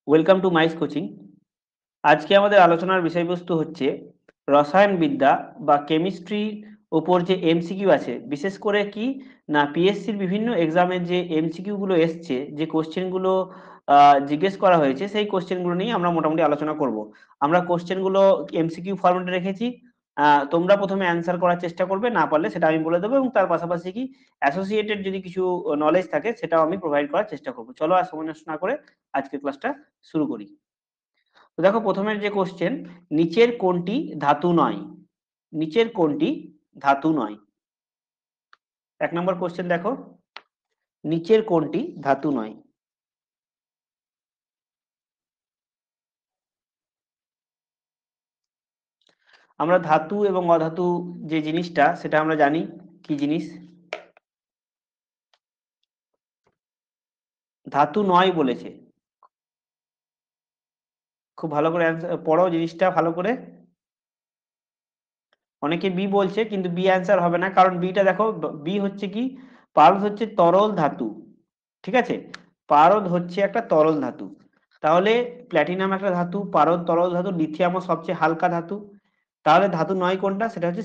Welcome to মাইস coaching. আজকে আমাদের আলোচনার বিষয়বস্তু হচ্ছে রসায়নবিদ্যা বা কেমিস্ট্রির উপর যে এমসিকিউ আছে, বিশেষ করে কি না পিএসসির বিভিন্ন এক্সামের যে এমসিকিউ গুলো এসছে, যে কোশ্চেনগুলো জিজ্ঞেস করা হয়েছে, সেই কোশ্চেনগুলো নিয়ে আমরা মোটামুটি আলোচনা করব। আমরা কোশ্চেনগুলো এমসিকিউ ফরম্যাটে রেখেছি। তোমরা প্রথমে অ্যান্সার করার চেষ্টা করবে, না পারলে সেটা আমি বলে দেবো এবং তার পাশাপাশি কি অ্যাসোসিয়েটেড যদি কিছু নলেজ থাকে সেটাও আমি প্রোভাইড করার চেষ্টা করবো। চলো আর সময় নষ্ট না করে আজকের ক্লাসটা শুরু করি। তো দেখো প্রথমের যে কোশ্চেন, নিচের কোনটি ধাতু নয়? নিচের কোনটি ধাতু নয়? 1 নম্বর কোশ্চেন দেখো, নিচের কোনটি ধাতু নয়? আমরা ধাতু এবং অধাতু যে জিনিসটা সেটা আমরা জানি কি জিনিস। ধাতু নয় বলেছে। খুব ভালো করে পড়ো জিনিসটা ভালো করে। অনেকে বি বলছে কিন্তু বি অ্যান্সার হবে না, কারণ বিটা দেখো, বি হচ্ছে কি, পারদ হচ্ছে তরল ধাতু। ঠিক আছে, পারদ হচ্ছে একটা তরল ধাতু। তাহলে প্ল্যাটিনাম একটা ধাতু, পারদ তরল ধাতু, লিথিয়ামও সবচেয়ে হালকা ধাতু। তাহলে ধাতু নয় কোনটা? সেটা হচ্ছে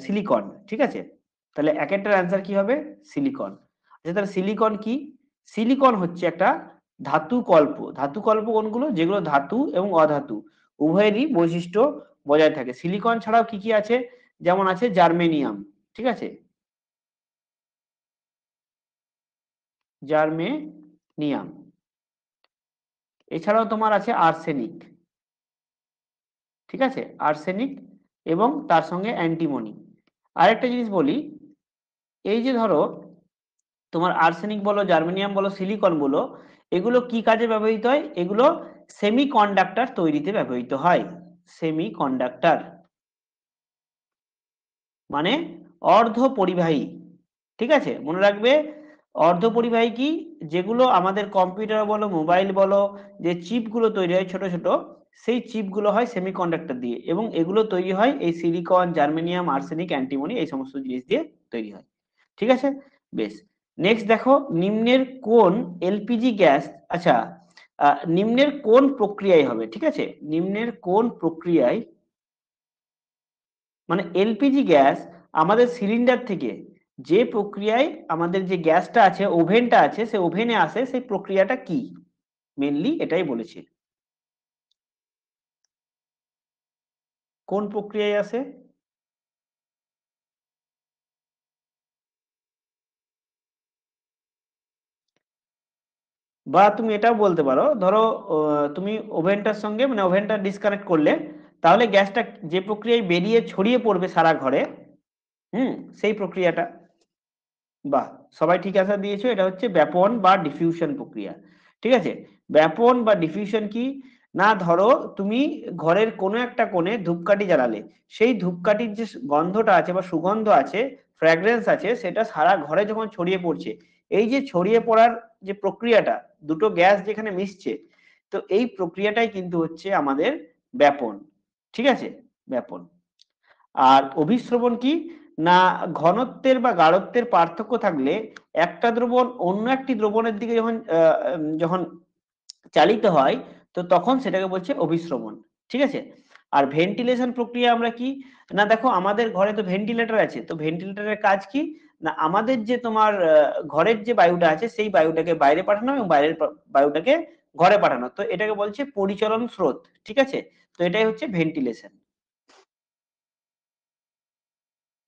সিলিকন। ঠিক আছে, তাহলে এক একটার অ্যান্সার কি হবে? সিলিকন। আচ্ছা, তাহলে সিলিকন কি? সিলিকন হচ্ছে একটা ধাতু কল্প। ধাতু কল্প কোনগুলো? যেগুলো ধাতু এবং অধাতু উভয়েরই বৈশিষ্ট্য বজায় থাকে। সিলিকন ছাড়াও কি কি আছে? যেমন আছে জার্মেনিয়াম। ঠিক আছে, জার্মেনিয়াম। এছাড়াও তোমার আছে আর্সেনিক। ঠিক আছে, আর্সেনিক এবং তার সঙ্গে অ্যান্টিমনি। আরেকটা জিনিস বলি, এই যে ধরো তোমার আর্সেনিক বলো, জার্মেনিয়াম বলো, সিলিকন বলো, এগুলো কি কাজে ব্যবহৃত হয়? এগুলো সেমি কন্ডাক্টর তৈরিতে ব্যবহৃত হয়। সেমি কন্ডাক্টর মানে অর্ধ পরিবাহী। ঠিক আছে, মনে রাখবে, অর্ধ পরিবাহী কি? যেগুলো আমাদের কম্পিউটার বলো, মোবাইল বলো, যে চিপগুলো তৈরি হয় ছোট ছোট, সেই চিপগুলো হয় সেমিকন্ডাক্টর দিয়ে, এবং এগুলো তৈরি হয় এই সিলিকন, জার্মেনিয়াম, আর্সেনিক, অ্যান্টিমনি, এই সমস্ত জিনিস দিয়ে তৈরি হয়। ঠিক আছে, বেশ। নেক্সট দেখো, নিম্নের কোন এলপিজি গ্যাস, আচ্ছা, নিম্নের কোন প্রক্রিয়ায় হবে? ঠিক আছে, নিম্নের কোন প্রক্রিয়ায়, মানে এলপিজি গ্যাস আমাদের সিলিন্ডার থেকে যে প্রক্রিয়ায় আমাদের যে গ্যাসটা আছে, ওভেনটা আছে, সে ওভেনে আসে, সেই প্রক্রিয়াটা কি? মেনলি এটাই বলেছে। কোন প্রক্রিয়ায় আসে? বা তুমি এটাও বলতে পারো, ধরো তুমি ওভেনটার সঙ্গে, মানে ওভেনটা ডিসকানেক্ট করলে, তাহলে গ্যাসটা যে প্রক্রিয়ায় বেরিয়ে ছড়িয়ে পড়বে সারা ঘরে, হুম, সেই প্রক্রিয়াটা। বাহ, সবাই ঠিক আনসার দিয়েছো। এটা হচ্ছে ব্যাপন বা ডিফিউশন প্রক্রিয়া। ঠিক আছে, ব্যাপন বা ডিফিউশন কি না, ধরো তুমি ঘরের কোনো একটা কোণে ধূপকাঠি জ্বালালে, সেই ধূপকাঠির যে গন্ধটা আছে বা সুগন্ধ আছে, ফ্র্যাগ্রেন্স আছে, সেটা সারা ঘরে যখন ছড়িয়ে পড়ছে, এই যে ছড়িয়ে পড়ার যে প্রক্রিয়াটা, দুটো গ্যাস যেখানে মিশছে, তো এই প্রক্রিয়াটাই কিন্তু হচ্ছে আমাদের ব্যাপন। ঠিক আছে, ব্যাপন। আর অভিস্রবণ কি না, ঘনত্বের বা গাঢ়ত্বের পার্থক্য থাকলে একটা দ্রবণ অন্য একটি দ্রবণের দিকে যখন যখন চালিত হয়, তো তখন সেটাকে বলছে অভিস্রবণ। ঠিক আছে, আর ভেন্টিলেশন প্রক্রিয়া আমরা কি না, দেখো আমাদের ঘরে তো ভেন্টিলেটর আছে, তো ভেন্টিলেটরের কাজ কি না, আমাদের যে তোমার ঘরের যে বায়ুটা আছে, সেই বায়ুটাকে বাইরে পাঠানো এবং বাইরের বায়ুটাকে ঘরে পাঠানো, তো এটাকে বলছে পরিচলন স্রোত। ঠিক আছে, তো এটাই হচ্ছে ভেন্টিলেশন।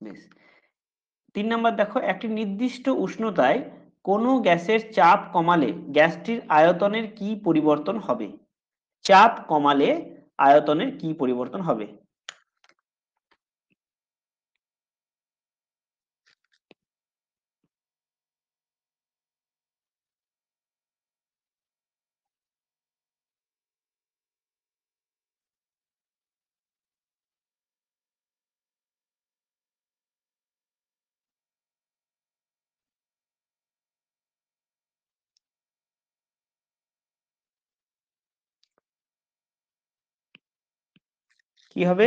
বেশ। 3 নম্বর দেখো, একটি নির্দিষ্ট উষ্ণতায় কোনো গ্যাসের চাপ কমালে গ্যাসটির আয়তনের কি পরিবর্তন হবে? চাপ কমালে আয়তনের কি পরিবর্তন হবে? কি হবে?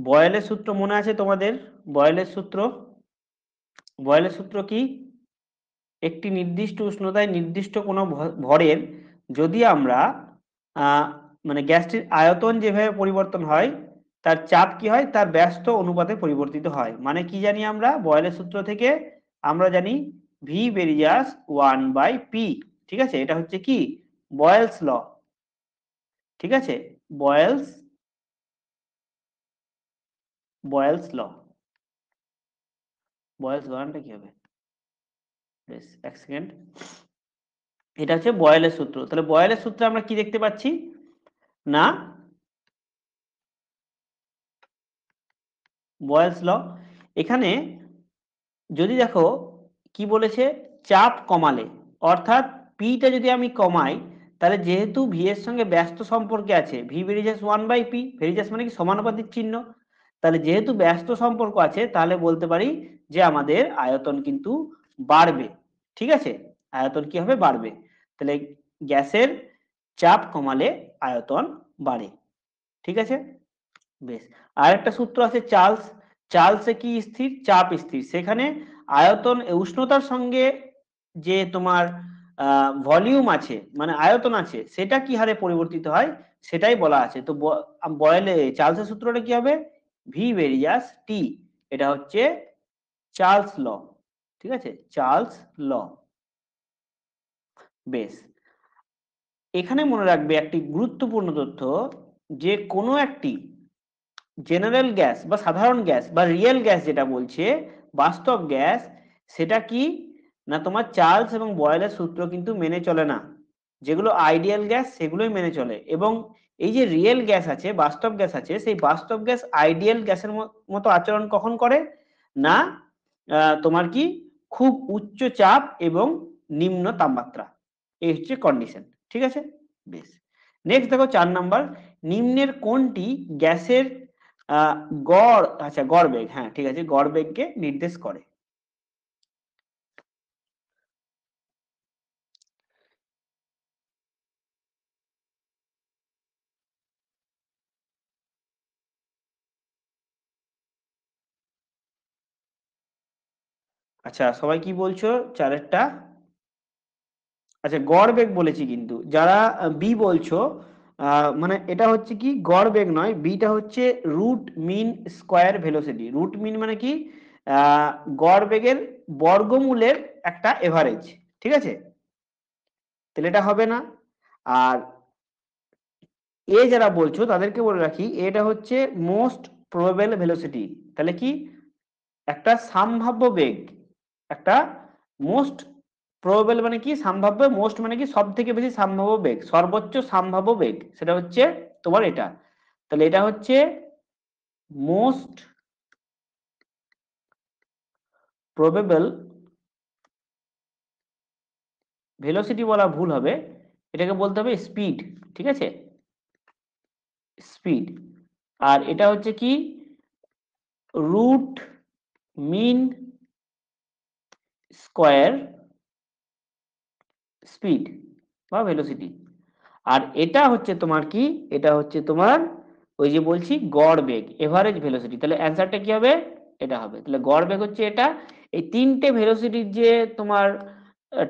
বয়েলের সূত্র মনে আছে তোমাদের? বয়েলের সূত্র, বয়েলের সূত্র কি? একটি নির্দিষ্ট উষ্ণতায় নির্দিষ্ট কোনো ভরের যদি আমরা মানে গ্যাসটির আয়তন যেভাবে পরিবর্তন হয় তার চাপ কি হয় তার ব্যস্ত অনুপাতে পরিবর্তিত হয়। মানে কি জানি আমরা বয়েলের সূত্র থেকে আমরা জানি ভি বেরিয়াস 1/p। ঠিক আছে, এটা হচ্ছে কি বয়েলস ল। ঠিক আছে, বয়েলস বয়েলস ল। বয়েলস বানানটা কি হবে? বেশ, এক সেকেন্ড। এটা হচ্ছে বয়েলের সূত্র। তাহলে বয়েলের সূত্রে আমরা কি দেখতে পাচ্ছি না বয়েলস ল। এখানে যদি দেখো কি বলেছে, চাপ কমালে অর্থাৎ পিটা যদি আমি কমাই তাহলে যেহেতু ভি এর সঙ্গে ব্যস্ত সম্পর্কে আছে, ভি ভেরিজাস 1/p, ভেরিজাস মানে কি সমানুপাতিক চিহ্ন, তাহলে যেহেতু ব্যস্ত সম্পর্ক আছে তাহলে বলতে পারি যে আমাদের আয়তন কিন্তু বাড়বে। ঠিক আছে, আয়তন কি হবে বাড়বে। তাহলে গ্যাসের চাপ কমালে আয়তন বাড়ে। ঠিক আছে, বেশ। আর একটা সূত্র আছে চার্লস। চার্লসে কি স্থির, চাপ স্থির, সেখানে আয়তন উষ্ণতার সঙ্গে যে তোমার ভলিউম আছে মানে আয়তন আছে সেটা কি হারে পরিবর্তিত হয় সেটাই বলা আছে। তো বয়েলে চার্লসের সূত্রটা কি হবে, ভি ভেরিয়াস টি। এটা হচ্ছে চার্লস ল। ঠিক আছে, চার্লস ল। বেশ, এখানে মনে রাখবে একটি গুরুত্বপূর্ণ তথ্য, যে কোনো একটি জেনারেল গ্যাস বা সাধারণ গ্যাস বা রিয়েল গ্যাস যেটা বলছে বাস্তব গ্যাস, সেটা কি না তোমার চার্লস এবং বয়েলের সূত্র কিন্তু মেনে চলে না। যেগুলো আইডিয়াল গ্যাস সেগুলোই মেনে চলে। এবং এই যে রিয়েল গ্যাস আছে, বাস্তব গ্যাস আছে, সেই বাস্তব গ্যাস আইডিয়াল গ্যাসের মতো আচরণ কখন করে না তোমার কি খুব উচ্চ চাপ এবং নিম্ন তাপমাত্রা, এই হচ্ছে কন্ডিশন। ঠিক আছে, বেশ। নেক্সট দেখো 4 নাম্বার, নিম্নের কোনটি গ্যাসের আহ গড়, আচ্ছা গড় বেগ, হ্যাঁ ঠিক আছে, গড় বেগকে নির্দেশ করে। আচ্ছা সবাই কি বলছো চারেরটা? আচ্ছা গড় বেগ বলেছি কিন্তু যারা বি বলছো মানে এটা হচ্ছে কি গড় বেগ নয়, বিটা হচ্ছে root mean square velocity. Root mean মানে কি আহ গড় বেগের বর্গমূলের একটা এভারেজ। ঠিক আছে, তাহলে এটা হবে না। আর এ যারা বলছো তাদেরকে বলে রাখি, এটা হচ্ছে মোস্ট প্রবাবল ভেলোসিটি। তাহলে কি একটা সম্ভাব্য বেগ, একটা মোস্ট প্রবাবল মানে কি সম্ভাব্য, মোস্ট মানে কি সব থেকে বেশি সম্ভাব্য বেগ, সর্বোচ্চ সম্ভাব্য বেগ, সেটা হচ্ছে তোমার এটা। তাহলে এটা হচ্ছে মোস্ট প্রবেবল ভেলোসিটি, বলা ভুল হবে, এটাকে বলতে হবে স্পিড। ঠিক আছে, স্পিড। আর এটা হচ্ছে কি রুট মিন স্কোয়ার স্পিড বা ভেলোসিটি। আর এটা হচ্ছে তোমার কি, এটা হচ্ছে তোমার ওই যে বলছি গড় বেগ, এভারেজ ভেলোসিটি। তাহলে অ্যান্সারটা কি হবে, এটা হবে। তাহলে গড় বেগ হচ্ছে এটা। এই তিনটে ভেলোসিটির যে তোমার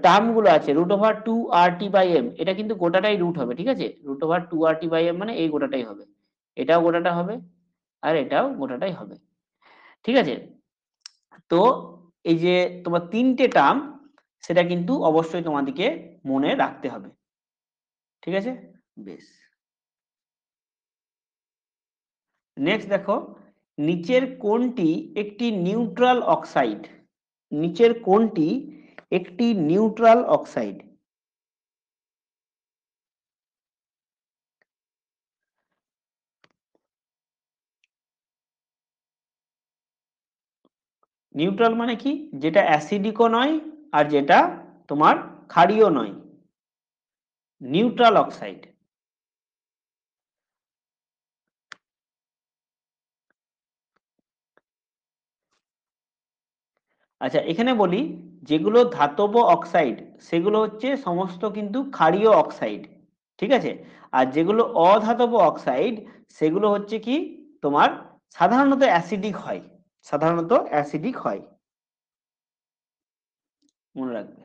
টার্ম গুলো আছে, √2 RT/m, এটা কিন্তু গোটাটাই রুট হবে। ঠিক আছে, √2 RT/m মানে এই গোটাটাই হবে, এটাও গোটাটা হবে আর এটাও গোটাটাই হবে। ঠিক আছে, তো এই যে তোমার তিনটে টার্ম সেটা কিন্তু অবশ্যই তোমাদেরকে মনে রাখতে হবে। ঠিক আছে, বেশ। নেক্সট দেখো, নিচের কোনটি একটি নিউট্রাল অক্সাইড, নিচের কোনটি একটি নিউট্রাল অক্সাইড? নিউট্রাল মানে কি যেটা অ্যাসিডিকও নয় আর যেটা তোমার ক্ষারীয় নয়, নিউট্রাল অক্সাইড। আচ্ছা এখানে বলি, যেগুলো ধাতব অক্সাইড সেগুলো হচ্ছে সমস্ত কিন্তু ক্ষারীয় অক্সাইড। ঠিক আছে, আর যেগুলো অধাতব অক্সাইড সেগুলো হচ্ছে কি তোমার সাধারণত অ্যাসিডিক হয়, সাধারণত অ্যাসিডিক হয়, মনে রাখবে।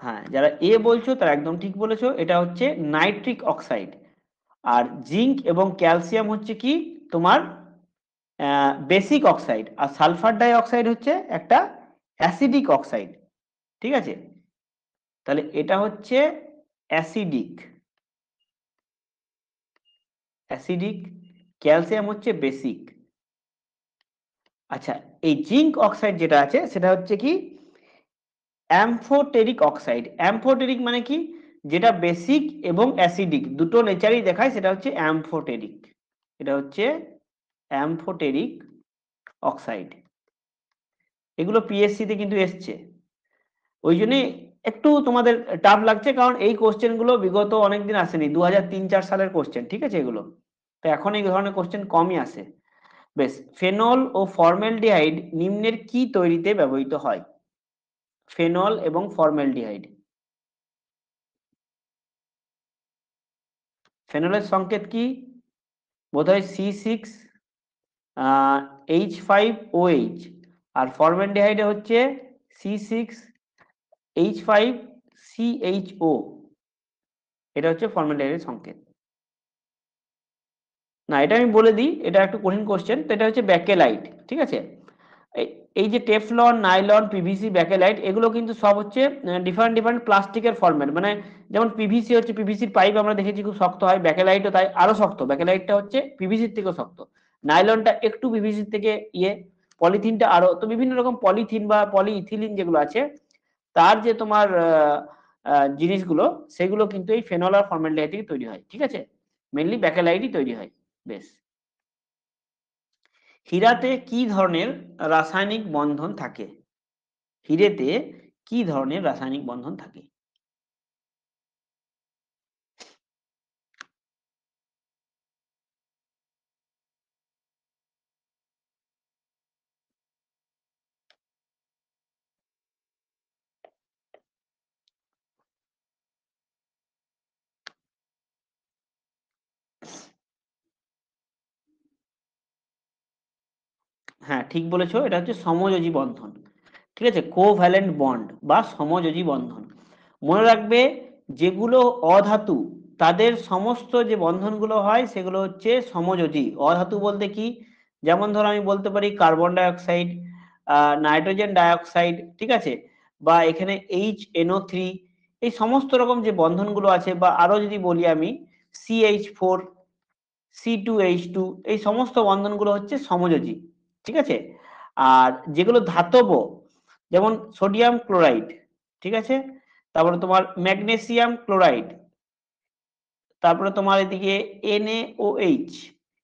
হ্যাঁ, যারা এ বলছো তারা একদম ঠিক বলেছো, এটা হচ্ছে নাইট্রিক অক্সাইড। আর জিঙ্ক এবং ক্যালসিয়াম হচ্ছে কি তোমার বেসিক অক্সাইড, আর সালফার ডাই অক্সাইড হচ্ছে একটা অ্যাসিডিক অক্সাইড। ঠিক আছে, তাহলে এটা হচ্ছে অ্যাসিডিক, অ্যাসিডিক, ক্যালসিয়াম হচ্ছে বেসিক। আচ্ছা, এই জিঙ্ক অক্সাইড যেটা আছে সেটা হচ্ছে কি অ্যাম্ফোটেরিক অক্সাইড। অ্যাম্ফোটেরিক মানে কি, যেটা বেসিক এবং অ্যাসিডিক দুটো নেচারই দেখায়, সেটা হচ্ছে অ্যাম্ফোটেরিক। এটা হচ্ছে অ্যাম্ফোটেরিক অক্সাইড। এগুলো পিএসসি তে কিন্তু এসছে, ওই জন্যই একটু তোমাদের টাফ লাগছে, কারণ এই কোশ্চেন গুলো বিগত অনেকদিন আসেনি, 2003-4 সালের কোশ্চেন। ঠিক আছে, এগুলো তো এখন এই ধরনের কোশ্চেন কমই আসে। বেশ, ফেনল ও ফর্মালডিহাইড নিম্নের কি তৈরিতে ব্যবহৃত হয়? ফেনল এবং ফর্মালডিহাইড। ফেনলের সংকেত কি? বোধহয় C6 H5OH, আর ফর্মালডিহাইডে হচ্ছে C6H5CHO। এটা হচ্ছে ফর্মালডিহাইডের সংকেত। না, এটা আমি বলে দিই, এটা একটু কঠিন কোশ্চেন। তো এটা হচ্ছে ব্যাকেলাইট। ঠিক আছে, এই এই যে টেফলন, নাইলন, পিভিসি, ব্যাকেলাইট, এগুলো কিন্তু সব হচ্ছে ডিফারেন্ট ডিফারেন্ট প্লাস্টিকের ফরম্যাট। মানে যেমন পিভিসি হচ্ছে, পিভিসির পাইপ আমরা দেখেছি খুব শক্ত হয়, ব্যাকেলাইটও তাই, আরো শক্ত। ব্যাকেলাইটটা হচ্ছে পিভিসির থেকেও শক্ত, নাইলনটা একটু পিভিসির থেকে ইয়ে, পলিথিনটা আরো। তো বিভিন্ন রকম পলিথিন বা পলিইথিলিন যেগুলো আছে, তার যে তোমার জিনিসগুলো, সেগুলো কিন্তু এই ফেনল আর ফর্মালডিহাইড থেকে তৈরি হয়। ঠিক আছে, মেনলি ব্যাকেলাইটই তৈরি হয়। বেশ, হীরাতে কি ধরনের রাসায়নিক বন্ধন থাকে? হীরেতে কি ধরনের রাসায়নিক বন্ধন থাকে? হ্যাঁ, ঠিক বলেছো, এটা হচ্ছে সমযোজী বন্ধন। ঠিক আছে, কোভ্যালেন্ট বন্ড বা সমযোজী বন্ধন। মনে রাখবে, যেগুলো অধাতু তাদের সমস্ত যে বন্ধনগুলো হয় সেগুলো হচ্ছে সমযোজী। অধাতু বলতে কি, যেমন ধরো আমি বলতে পারি কার্বন ডাইঅক্সাইড, নাইট্রোজেন ডাইঅক্সাইড, ঠিক আছে, বা এখানে HNO3, এই সমস্ত রকম যে বন্ধনগুলো আছে, বা আরো যদি বলি আমি CH4, C2H2, এই সমস্ত বন্ধনগুলো হচ্ছে সমযোজী। ঠিক আছে, আর যেগুলো ধাতব, যেমন সোডিয়াম ক্লোরাইড, ঠিক আছে, তারপরে তোমার ম্যাগনেসিয়াম ক্লোরাইড, তারপরে তোমার এদিকে NaOH,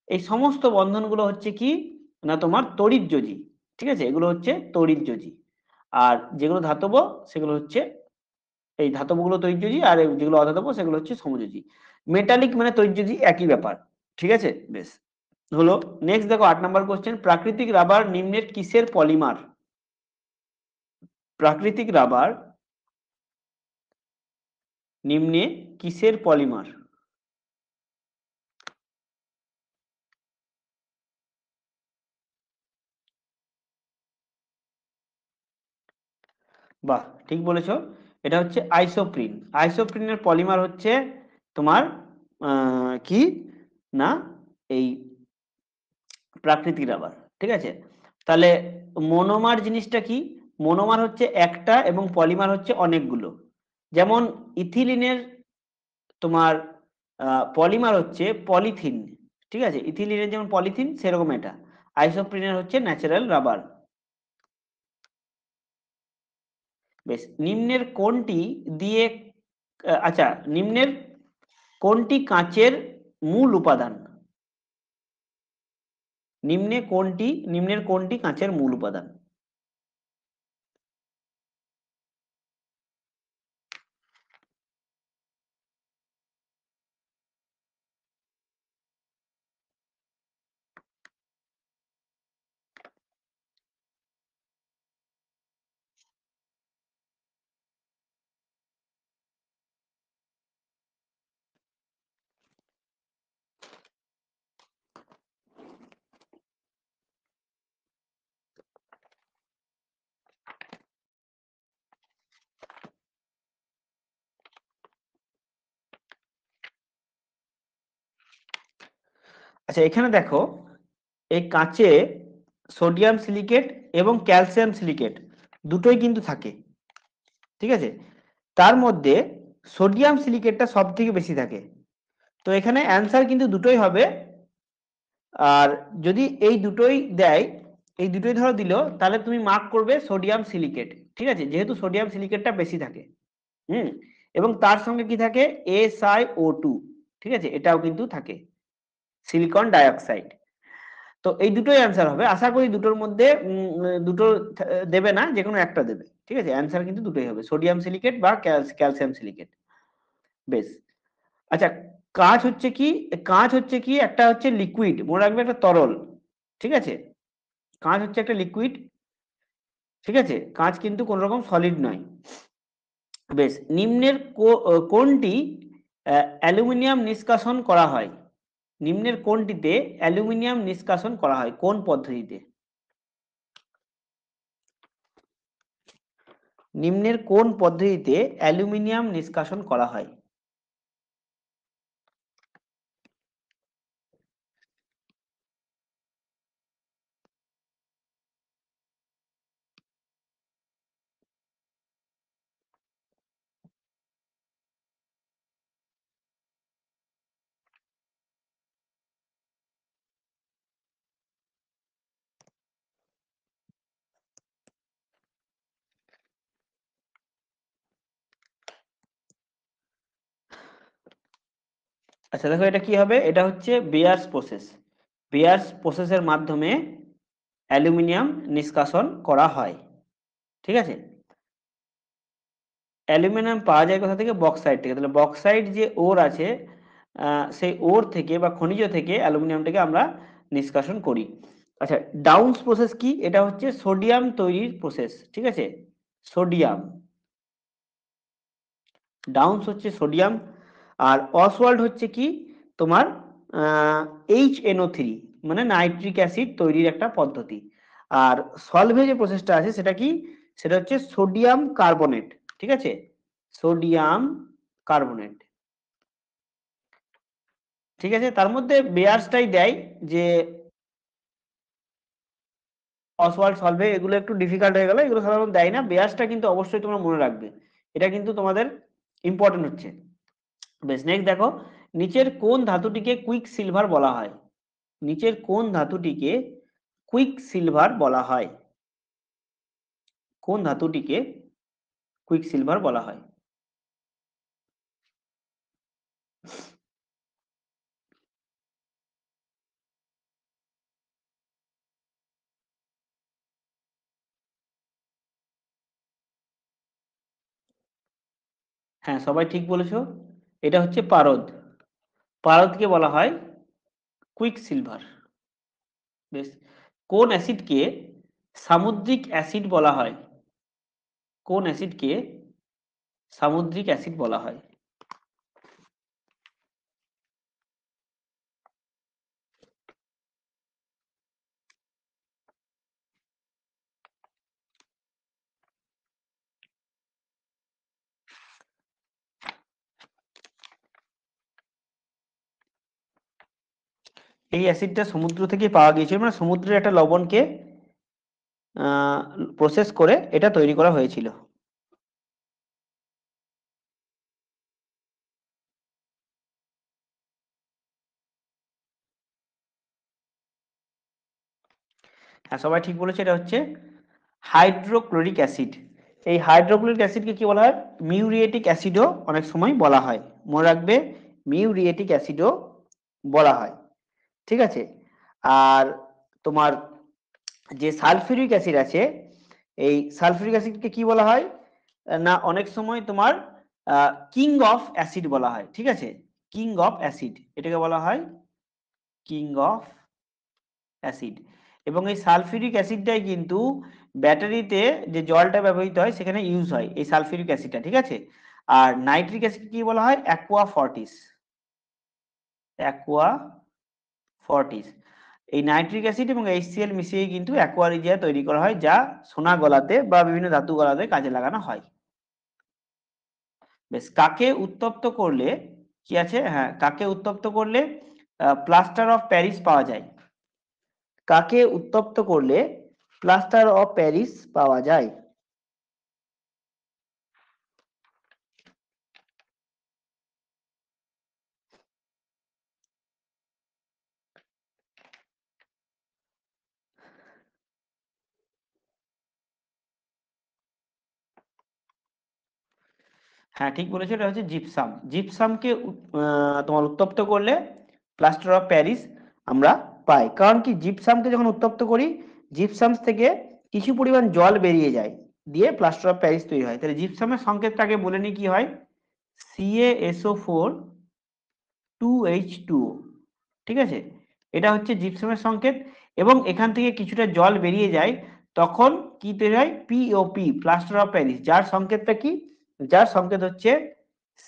এই সমস্ত বন্ধনগুলো হচ্ছে কি না তোমার তড়িৎযোজী। ঠিক আছে, এগুলো হচ্ছে তড়িৎযোজী। আর যেগুলো ধাতব সেগুলো হচ্ছে, এই ধাতবগুলো তড়িৎযোজী, আর যেগুলো অধাতব সেগুলো হচ্ছে সমযোজী। মেটালিক মানে তড়িৎযোজী, একই ব্যাপার। ঠিক আছে, বেশ, হলো। নেক্সট দেখো, 8 নম্বর কোশ্চেন, প্রাকৃতিক রাবার নিম্নের কিসের পলিমার? প্রাকৃতিক রাবার নিম্নে কিসের পলিমার? বাহ, ঠিক বলেছো, এটা হচ্ছে আইসোপ্রিন। আইসোপ্রিনের পলিমার হচ্ছে তোমার কি না এই প্রাকৃতিক রাবার। ঠিক আছে, তাহলে মনোমার জিনিসটা কি? মনোমার হচ্ছে একটা এবং পলিমার হচ্ছে অনেকগুলো। যেমন ইথিলিনের তোমার পলিমার হচ্ছে পলিথিন। ঠিক আছে, ইথিলিনের যেমন পলিথিন, সেরকম এটা। আইসোপ্রিনের হচ্ছে ন্যাচারাল রাবার। বেশ, নিম্নের কোনটি দিয়ে আচ্ছা, নিম্নের কোনটি কাঁচের মূল উপাদান? নিম্নের কোনটি কাঁচের মূল উপাদান? আচ্ছা, এখানে দেখো এই কাঁচে সোডিয়াম সিলিকেট এবং ক্যালসিয়াম সিলিকেট দুটোই কিন্তু থাকে, ঠিক আছে। তার মধ্যে সোডিয়াম সিলিকেটটা সব থেকে বেশি থাকে। তো এখানে অ্যান্সার কিন্তু দুটোই হবে। আর যদি এই দুটোই দেয়, এই দুটোই ধরো দিল, তাহলে তুমি মার্ক করবে সোডিয়াম সিলিকেট, ঠিক আছে, যেহেতু সোডিয়াম সিলিকেটটা বেশি থাকে। হুম। এবং তার সঙ্গে কি থাকে, SiO2, ঠিক আছে, এটাও কিন্তু থাকে, সিলিকন ডাইঅক্সাইড। তো এই দুটোই অ্যান্সার হবে। আশা করি দুটোর মধ্যে দুটো দেবে না, যে কোনো একটা দেবে, ঠিক আছে। অ্যান্সার কিন্তু দুটোই হবে, সোডিয়াম সিলিকেট বা ক্যালসিয়াম সিলিকেট। বেশ। আচ্ছা, কাঁচ হচ্ছে কি, কাঁচ হচ্ছে কি, একটা হচ্ছে লিকুইড, মনে রাখবে, একটা তরল, ঠিক আছে। কাঁচ হচ্ছে একটা লিকুইড, ঠিক আছে, কাঁচ কিন্তু কোন রকম সলিড নয়। বেশ, নিম্নের কোনটি অ্যালুমিনিয়াম নিষ্কাশন করা হয়? নিম্নের কোনটিতে অ্যালুমিনিয়াম নিষ্কাশন করা হয়, কোন পদ্ধতিতে? নিম্নের কোন পদ্ধতিতে অ্যালুমিনিয়াম নিষ্কাশন করা হয়? আচ্ছা দেখো, এটা কি হবে, এটা হচ্ছে বেয়ার্স প্রসেস। বেয়ার্স প্রসেসের মাধ্যমে অ্যালুমিনিয়াম নিষ্কাশন করা হয়, ঠিক আছে। অ্যালুমিনিয়াম পাওয়া যায় কোথা থেকে? বক্সাইট থেকে। তাহলে বক্সাইট যে ওর আছে, সেই ওর থেকে বা খনিজ থেকে অ্যালুমিনিয়ামটাকে আমরা নিষ্কাশন করি। আচ্ছা, ডাউন্স প্রসেস কি? এটা হচ্ছে সোডিয়াম তৈরির প্রসেস, ঠিক আছে। সোডিয়াম, ডাউন্স হচ্ছে সোডিয়াম। আর অসওয়াল্ড হচ্ছে কি, তোমার HNO3, মানে নাইট্রিক অ্যাসিড তৈরির একটা পদ্ধতি। আর সলভে যে প্রসেসটা আছে সেটা কি, সেটা হচ্ছে সোডিয়াম কার্বনেট, ঠিক আছে, সোডিয়াম কার্বনেট, ঠিক আছে। তার মধ্যে বেয়ার্সটাই দেয় যে অসওয়াল্ড, সলভে এগুলো একটু ডিফিকাল্ট হয়ে গেল, এগুলো সাধারণত দেয় না। বেয়ার্সটা কিন্তু অবশ্যই তোমরা মনে রাখবে, এটা কিন্তু তোমাদের ইম্পর্টেন্ট হচ্ছে। বেশ, নেক্সট দেখো, নিচের কোন ধাতুটিকে কুইক সিলভার বলা হয়? নিচের কোন ধাতুটিকে কুইক সিলভার বলা হয়? কোন ধাতুটিকে কুইক সিলভার বলা হয়? হ্যাঁ, সবাই ঠিক বলেছো, এটা হচ্ছে পারদ। পারদকে বলা হয় কুইক সিলভার। বেশ, কোন অ্যাসিডকে সামুদ্রিক অ্যাসিড বলা হয়? কোন অ্যাসিডকে সামুদ্রিক অ্যাসিড বলা হয়? এই অ্যাসিডটা সমুদ্র থেকে পাওয়া গিয়েছিল, মানে সমুদ্রের একটা লবণকে প্রসেস করে এটা তৈরি করা হয়েছিল। হ্যাঁ, সবাই ঠিক বলেছে, এটা হচ্ছে হাইড্রোক্লোরিক অ্যাসিড। এই হাইড্রোক্লোরিক অ্যাসিডকে কি বলা হয়? মিউরিয়েটিক অ্যাসিডও অনেক সময় বলা হয়, মনে রাখবে, মিউরিয়েটিক অ্যাসিডও বলা হয়, ঠিক আছে। আর তোমার যে সালফিউরিক অ্যাসিড আছে, এই সালফিউরিক অ্যাসিডকে কি বলা হয় না, অনেক সময় তোমার কিং অফ অ্যাসিড বলা হয়, ঠিক আছে, কিং অফ অ্যাসিড, এটাকে বলা হয় কিং অফ অ্যাসিড। এবং এই সালফিউরিক অ্যাসিডটাই কিন্তু ব্যাটারিতে যে জলটা ব্যবহৃত হয় সেখানে ইউজ হয়, এই সালফিউরিক অ্যাসিডটা, ঠিক আছে। আর নাইট্রিক অ্যাসিড কি বলা হয়? Aqua Fortis, aqua Fortis. এই নাইট্রিক অ্যাসিড এবং HCl মিশিয়ে কিন্তু অ্যাকোয়া রিজিয়া তৈরি করা হয়, যা সোনা গলাতে বা বিভিন্ন ধাতু গলাতে কাজে লাগানো হয়। বেশ, কাকে উত্তপ্ত করলে কি আছে, হ্যাঁ, কাকে উত্তপ্ত করলে প্লাস্টার অফ প্যারিস পাওয়া যায়? কাকে উত্তপ্ত করলে প্লাস্টার অফ প্যারিস পাওয়া যায়? হ্যাঁ ঠিক বলেছো, এটা হচ্ছে জিপসাম। জিপসামকে তোমার উত্তপ্ত করলে প্লাস্টার অফ প্যারিস আমরা পাই। কারণ কি, জিপসামকে যখন উত্তপ্ত করি, জিপসাম থেকে কিছু পরিমাণ জল বেরিয়ে যায়, দিয়ে প্লাস্টার অফ প্যারিস তৈরি হয়। তাহলে জিপসামের সংকেতটাকে বলে নিই কি হয়, CaSO4 2H2O। ঠিক আছে, এটা হচ্ছে জিপসামের সংকেত। এবং এখান থেকে কিছুটা জল বেরিয়ে যায়, তখন কি তৈরি হয়, POP, প্লাস্টার অফ প্যারিস। যার সংকেতটা কি, যার সংকেত হচ্ছে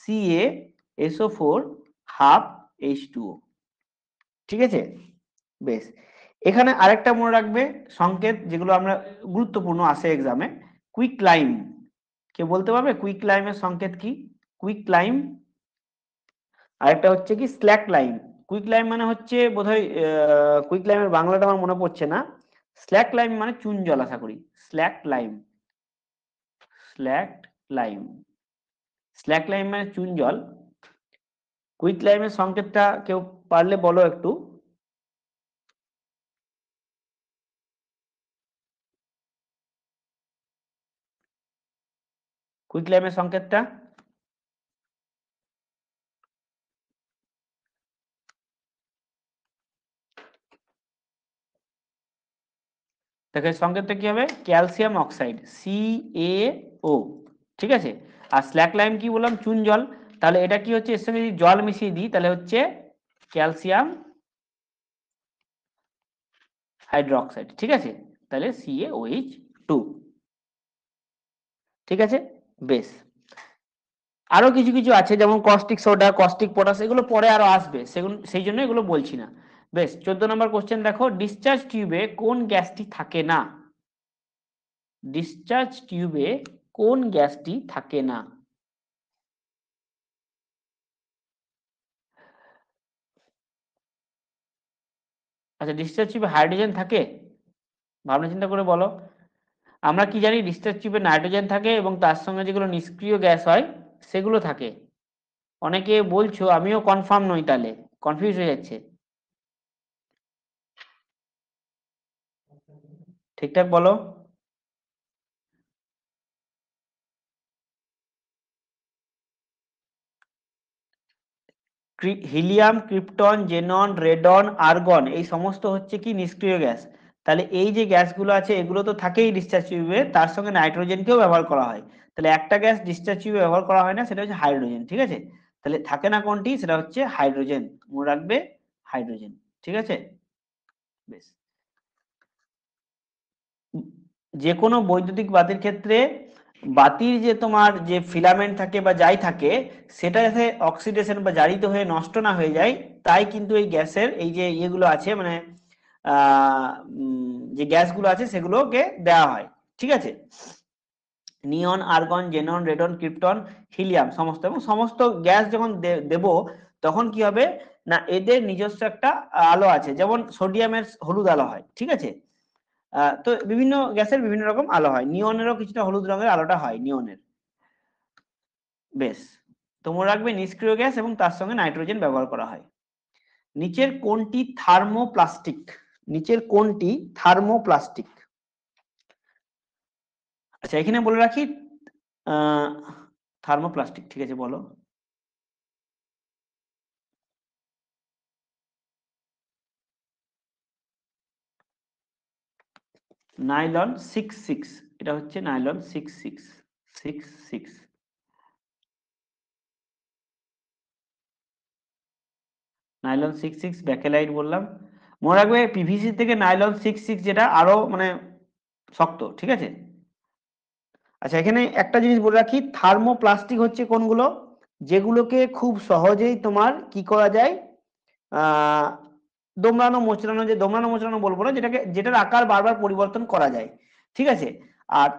CaSO4 হাফ H2O। ঠিক আছে, বেশ। এখানে আরেকটা মনে রাখবে সংকেত, যেগুলো আমরা গুরুত্বপূর্ণ আসে এক্সামে, কুইক লাইম। কে বলতে পারবে কুইক লাইমের সংকেত কি? Quick lime. আরেকটা হচ্ছে কি স্ল্যাক লাইম। কুইক লাইম মানে হচ্ছে বোধহয়, কুইক লাইমের বাংলাটা আমার মনে পড়ছে না। স্ল্যাক লাইম মানে চুন জল, আশা করি। Slack lime, slack lime, slack lime মানে চুন জল। কুইক লাইমের সংকেতটা কেউ পারলে বলো একটু। কুইক লাইমের সংকেতটা দেখো, সংকেতটা কি হবে, ক্যালসিয়াম অক্সাইড, CaO। ঠিক আছে, আর স্ল্যাক লাইম কি বললাম, চুন জল। তাহলে এটা কি হচ্ছে, এর সঙ্গে যদি জল মিশিয়ে দিই তাহলে হচ্ছে ক্যালসিয়াম হাইড্রোক্সাইড। ঠিক আছে, তাহলে CaOH2। ঠিক আছে, বেশ। আরো কিছু কিছু আছে, যেমন কস্টিক সোডা, কস্টিক পটাশ, এগুলো পরে আরো আসবে, সেগুলো সেই জন্য এগুলো বলছি না। বেশ, 14 নম্বর কোশ্চেন দেখো, ডিসচার্জ টিউবে কোন গ্যাসটি থাকে না? ডিসচার্জ টিউবে কোন গ্যাসটি থাকে না? আচ্ছা, ডিসচার্জ টিউবে হাইড্রোজেন থাকে? ভাবনা চিন্তা করে বলো। আমরা কি জানি, ডিসচার্জ টিউবে নাইট্রোজেন থাকে এবং তার সঙ্গে যেগুলো নিষ্ক্রিয় গ্যাস হয় সেগুলো থাকে। অনেকে বলছো, আমিও কনফার্ম নই, তাহলে কনফিউজ হয়ে যাচ্ছে। ঠিকঠাক বলো। Helium, krypton, xenon, radon, argon, এই সমস্ত হচ্ছে কি নিষ্ক্রিয় গ্যাস। তাহলে এই যে গ্যাসগুলো আছে এগুলো তো থাকেই ডিসচার্জ টিউবে, তার সঙ্গে নাইট্রোজেনকেও ব্যবহার করা হয়। তাহলে একটা গ্যাস ডিসচার্জ টিউবে ব্যবহার করা হয় না, সেটা হচ্ছে হাইড্রোজেন। ঠিক আছে, তাহলে থাকে না কোনটি, সেটা হচ্ছে হাইড্রোজেন। মনে রাখবে, হাইড্রোজেন। ঠিক আছে, বেশ। যে কোনো বৈদ্যুতিক বাতির ক্ষেত্রে বাতির যে তোমার যে ফিলামেন্ট থাকে বা যাই থাকে, সেটা যাতে অক্সিডেশন বা জারিত হয়ে নষ্ট না হয়ে যায়, তাই কিন্তু এই গ্যাসের এই যে ইয়েগুলো আছে, মানে যে গ্যাসগুলো আছে সেগুলোকে দেওয়া হয়। ঠিক আছে, neon, argon, xenon, radon, krypton, helium, সমস্ত। এবং সমস্ত গ্যাস যখন দেব, তখন কি হবে না, এদের নিজস্ব একটা আলো আছে। যেমন সোডিয়ামের হলুদ আলো হয়। ঠিক আছে, তো বিভিন্ন গ্যাসের বিভিন্ন রকম আলো হয়, নিয়নেরও কিছুটা হলুদ রঙের আলোটা হয় নিয়নের। বেশ, তো মনে রাখবে নিষ্ক্রিয় গ্যাস এবং তার সঙ্গে নাইট্রোজেন ব্যবহার করা হয়। নিচের কোনটি থার্মোপ্লাস্টিক? নিচের কোনটি থার্মোপ্লাস্টিক? আচ্ছা, এখানে বলে রাখি, আহ থার্মোপ্লাস্টিক, ঠিক আছে বলো। নাইলন 66, এটা হচ্ছে নাইলন 66, 66। নাইলন 66, ব্যাকেলাইট বললাম। মনে রাখবে পিভিসি থেকে নাইলন 66 যেটা আরো মানে শক্ত। ঠিক আছে, আচ্ছা এখানে একটা জিনিস বলে রাখি, থার্মোপ্লাস্টিক হচ্ছে কোনগুলো, যেগুলোকে খুব সহজেই তোমার কি করা যায়, আহ দোমড়ানো মোচড়ানো, যে দোমড়ানো মোচড়ানো বলবো না, যেটাকে যেটার আকার বারবার পরিবর্তন করা যায়। ঠিক আছে, আর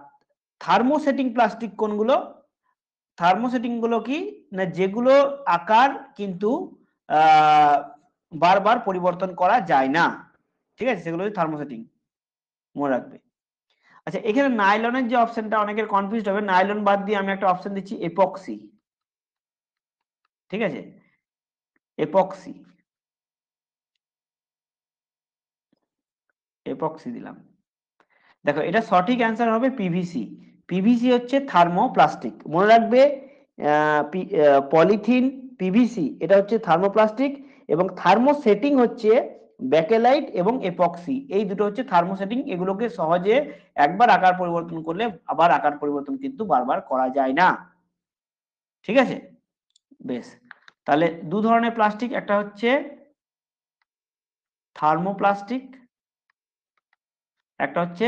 থার্মোসেটিং প্লাস্টিক কোনগুলো? থার্মোসেটিং গুলো কি না, যেগুলো আকার কিন্তু আহ বারবার পরিবর্তন করা যায় না, ঠিক আছে, সেগুলো হচ্ছে থার্মোসেটিং, মনে রাখবে। আচ্ছা, এখানে নাইলনের যে অপশনটা অনেকের কনফিউজ হবে, নাইলন বাদ দিয়ে আমি একটা অপশন দিচ্ছি এপক্সি, ঠিক আছে, এপক্সি, এপক্সি দিলাম। দেখো এটা সঠিক অ্যান্সার হবে পিভিসি। পিভিসি হচ্ছে থার্মোপ্লাস্টিক, মনে রাখবে। পলিথিন, পিভিসি এটা হচ্ছে থার্মোপ্লাস্টিক, এবং থার্মোসেটিং হচ্ছে ব্যাকেলাইট এবং এপক্সি, এই দুটো হচ্ছে থার্মোসেটিং। এগুলোকে সহজে একবার আকার পরিবর্তন করলে আবার আকার পরিবর্তন কিন্তু বারবার করা যায় না, ঠিক আছে। বেশ, তাহলে দু ধরনের প্লাস্টিক, একটা হচ্ছে থার্মোপ্লাস্টিক, একটা হচ্ছে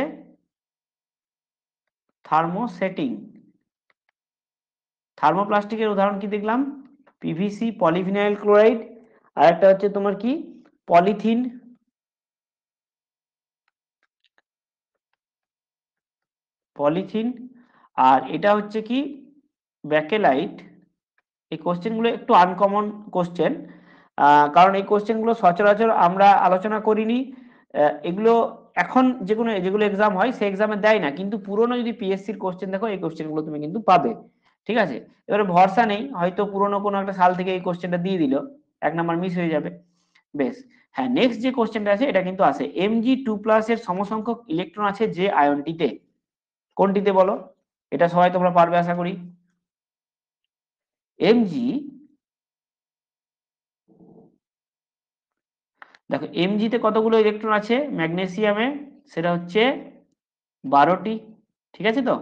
থার্মোসেটিং। থার্মোপ্লাস্টিকের উদাহরণ কি দেখলাম? পিভিসি, পলিভিনাইল ক্লোরাইড, আর একটা হচ্ছে তোমার কি, পলিথিন, পলিথিন, আর এটা হচ্ছে কি, ব্যাকেলাইট। এই কোশ্চেনগুলো একটু আনকমন কোশ্চেন, কারণ এই কোশ্চেনগুলো সচরাচর আমরা আলোচনা করিনি। এগুলো এখন যেগুলো এক্সাম হয় সেই এক্সামে দেয় না, কিন্তু পুরোনো যদি পিএসসির কোশ্চেন দেখো এই কোশ্চেনগুলো তুমি কিন্তু পাবে, ঠিক আছে। এবারে ভরসা নেই, হয়তো পুরোনো কোনো একটা সাল থেকে এই কোশ্চেনটা দিয়ে দিল, 1 নাম্বার মিস হয়ে যাবে। বেশ, হ্যাঁ, নেক্সট যে কোশ্চেনটা আছে এটা কিন্তু আছে, Mg2+ এর সমসংখ্যক ইলেকট্রন আছে যে আয়নটিতে, কোনটিতে বলো? এটা সবাই তোমরা পারবে আশা করি। Mg, দেখো এমজিতে কতগুলো ইলেকট্রন আছে ম্যাগনেসিয়ামে, সেটা হচ্ছে 12টি, ঠিক আছে। তো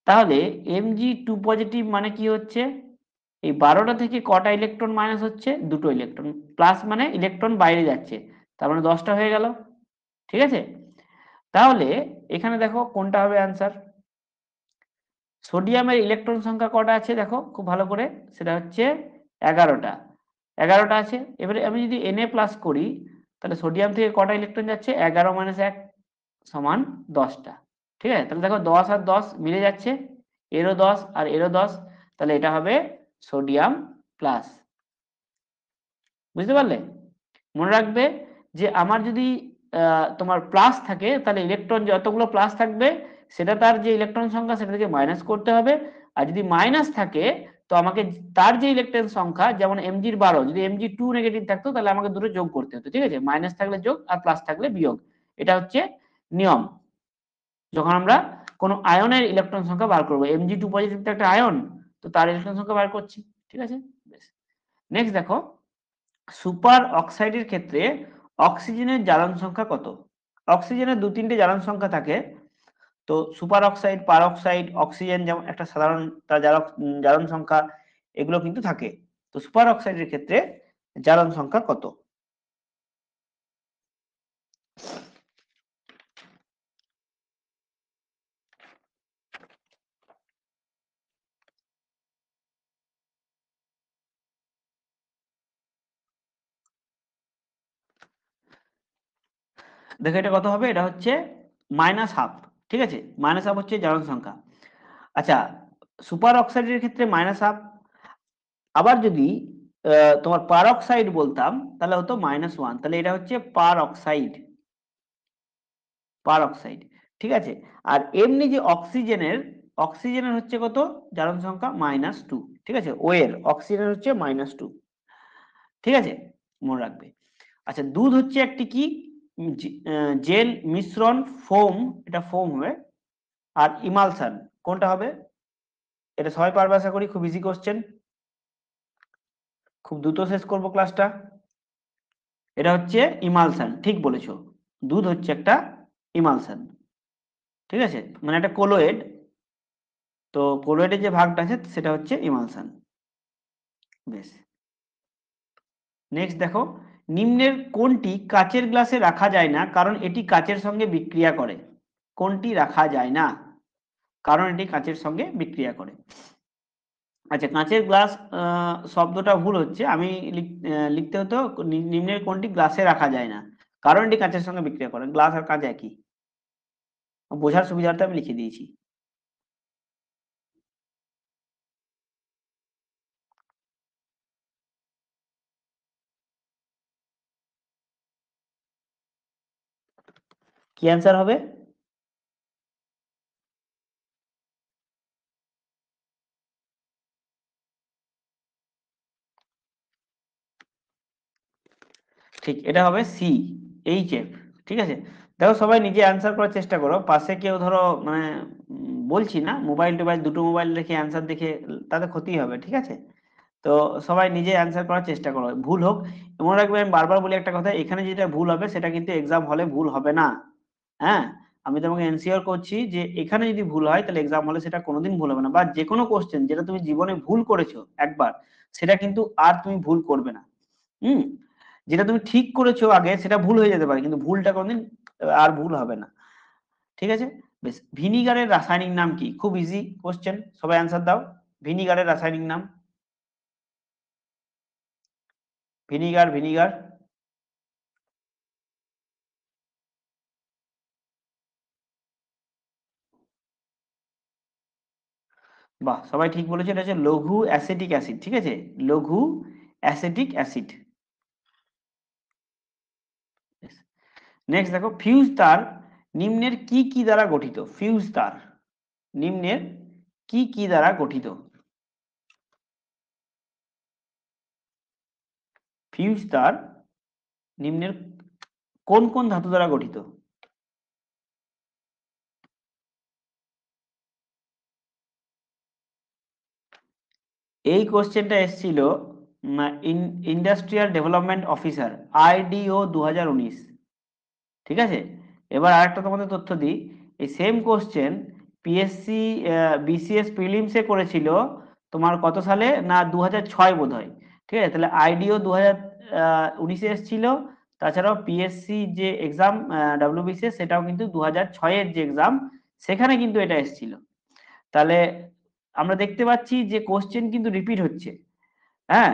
তাহলে Mg2+ মানে কি হচ্ছে, এই 12টা থেকে কটা ইলেকট্রন মাইনাস হচ্ছে? দুটো ইলেকট্রন, প্লাস মানে ইলেকট্রন বাইরে যাচ্ছে, তার মানে 10টা হয়ে গেল, ঠিক আছে। তাহলে এখানে দেখো কোনটা হবে অ্যান্সার। সোডিয়ামের ইলেকট্রন সংখ্যা কটা আছে দেখো খুব ভালো করে, সেটা হচ্ছে 11টা, 11টা আছে। এবারে আমি যদি Na+ করি, তাহলে সোডিয়াম থেকে কটা ইলেকট্রন যাচ্ছে? 11 - 1 সমান 10টা, ঠিক আছে। তাহলে দেখো 10 আর 10 মিলে যাচ্ছে, এরও 10 আর এরও 10, তাহলে এটা হবে সোডিয়াম প্লাস, বুঝতে পারলে? মনে রাখবে যে আমার যদি তোমার প্লাস থাকে, তাহলে ইলেকট্রন যতগুলো প্লাস থাকবে সেটা তার যে ইলেকট্রন সংখ্যা সেটা থেকে মাইনাস করতে হবে, আর যদি মাইনাস থাকে তো আমাকে তার যে ইলেকট্রন সংখ্যা, যেমন এমজির 12, যদি Mg2 নেগেটিভ থাকতো তাহলে আমাকে দুটো যোগ করতে হতো, ঠিক আছে, মাইনাস থাকলে যোগ আর প্লাস থাকলে বিয়োগ, এটা হচ্ছে নিয়ম যখন আমরা কোনো আয়নের ইলেকট্রন সংখ্যা বার করবো। Mg2+ তো একটা আয়ন, তো তার ইলেকট্রন সংখ্যা বার করছি, ঠিক আছে। বেশ, নেক্সট দেখো, সুপার অক্সাইডের ক্ষেত্রে অক্সিজেনের জ্বালন সংখ্যা কত? অক্সিজেনের 2-3টে জ্বালন সংখ্যা থাকে, তো সুপার অক্সাইড, পার অক্সাইড, অক্সিজেন যেমন একটা সাধারণ তার জ্বালন সংখ্যা এগুলো কিন্তু থাকে। তো সুপার অক্সাইডের ক্ষেত্রে জ্বালন সংখ্যা কত? দেখো এটা কত হবে, এটা হচ্ছে -12, ঠিক আছে, -12 হচ্ছে জ্বালন সংখ্যা। আচ্ছা, সুপার অক্সাইডের ক্ষেত্রে -12, আবার যদি তোমার পার অক্সাইড বলতাম তাহলে হতো -1, তাহলে এটা হচ্ছে পার অক্সাইড, পার অক্সাইড, ঠিক আছে। আর এমনি যে অক্সিজেনের হচ্ছে কত জ্বালন সংখ্যা? -2, ঠিক আছে, ও এর অক্সিজেনের হচ্ছে -2, ঠিক আছে, মনে রাখবে। আচ্ছা, দুধ হচ্ছে একটি কি, জেল, মিশ্রণ, ফোম, এটা ফোম হবে, আর ইমালশন কোনটা হবে? এটা সবাই পারবে আশা করি, খুব ইজি কোশ্চেন, খুব দ্রুত শেষ করব ক্লাসটা। এটা হচ্ছে ইমালশন, ঠিক বলেছো, দুধ হচ্ছে একটা ইমালশন, ঠিক আছে, মানে একটা কোলোয়েড, তো কোলোয়েডের যে ভাগটা আছে সেটা হচ্ছে ইমালশন। বেশ, নেক্সট দেখো, নিম্নের কোনটি কাচের গ্লাসে রাখা যায় না কারণ এটি কাচের সঙ্গে বিক্রিয়া করে? কোনটি রাখা যায় না কারণ এটি কাচের সঙ্গে বিক্রিয়া করে? আচ্ছা, কাঁচের গ্লাস শব্দটা ভুল হচ্ছে, আমি লিখতে হতো নিম্নের কোনটি গ্লাসে রাখা যায় না কারণ এটি কাঁচের সঙ্গে বিক্রিয়া করে। গ্লাস আর কাঁচ একই, বোঝার সুবিধার্থে আমি লিখে দিয়েছি। কি অ্যান্সার হবে? ঠিক, এটা হবে সি, এইচএফ। ঠিক আছে, দেখো সবাই নিজে অ্যান্সার করার চেষ্টা করো, পাশে কেউ ধরো মানে বলছি না, মোবাইল টোবাইল দুটো মোবাইল রেখে অ্যান্সার দেখে তাতে ক্ষতি হবে, ঠিক আছে? তো সবাই নিজে অ্যান্সার করার চেষ্টা করো, ভুল হোক। মনে রাখবে আমি বারবার বলি একটা কথা, এখানে যেটা ভুল হবে সেটা কিন্তু এক্সাম হলে ভুল হবে না। হ্যাঁ, আমি তোমাকে এনসিওর করছি যে এখানে যদি ভুল হয় তাহলে এক্সাম হলে সেটা কোনোদিন ভুল হবে না, বা যে কোনো কোশ্চেন যেটা তুমি জীবনে ভুল করেছো একবার, সেটা কিন্তু আর তুমি ভুল করবে না। হুম, যেটা তুমি ঠিক করেছো আগে সেটা ভুল হয়ে যেতে পারে, কিন্তু ভুলটা কোনোদিন আর ভুল হবে না। ঠিক আছে, বেশ। ভিনিগারের রাসায়নিক নাম কি? খুব ইজি কোশ্চেন, সবাই অ্যান্সার দাও। ভিনিগারের রাসায়নিক নাম? Vinegar, vinegar. বাহ, সবাই ঠিক বলেছে, এটা হচ্ছে লঘু অ্যাসিটিক অ্যাসিড। ঠিক আছে, লঘু অ্যাসিটিক অ্যাসিড। নেক্সট দেখো, ফিউজ তার নিম্নের কি কি দ্বারা গঠিত? ফিউজ তার নিম্নের কি কি দ্বারা গঠিত? ফিউজ তার নিম্নের কোন কোন ধাতু দ্বারা গঠিত? এই কোশ্চেনটা এসেছিল ইন্ডাস্ট্রিয়াল ডেভেলপমেন্ট অফিসার, আইডিও 2019। ঠিক আছে, এবার আরেকটা তোমাদের তথ্য দিই, এই সেম কোশ্চেন পিএসসি বিসিএস প্রিলিমসে করেছিল তোমার কত সালে না 2006 বোধ হয়। ঠিক আছে, তাহলে আইডিও 2019-এ এসেছিল, তাছাড়াও পিএসসি যে এক্সাম ডাব্লিউবিসিএস সেটাও কিন্তু 2006-এর যে এক্সাম, সেখানে কিন্তু এটা এসেছিল। তাহলে আমরা দেখতে পাচ্ছি যে কোশ্চেন কিন্তু রিপিট হচ্ছে। হ্যাঁ,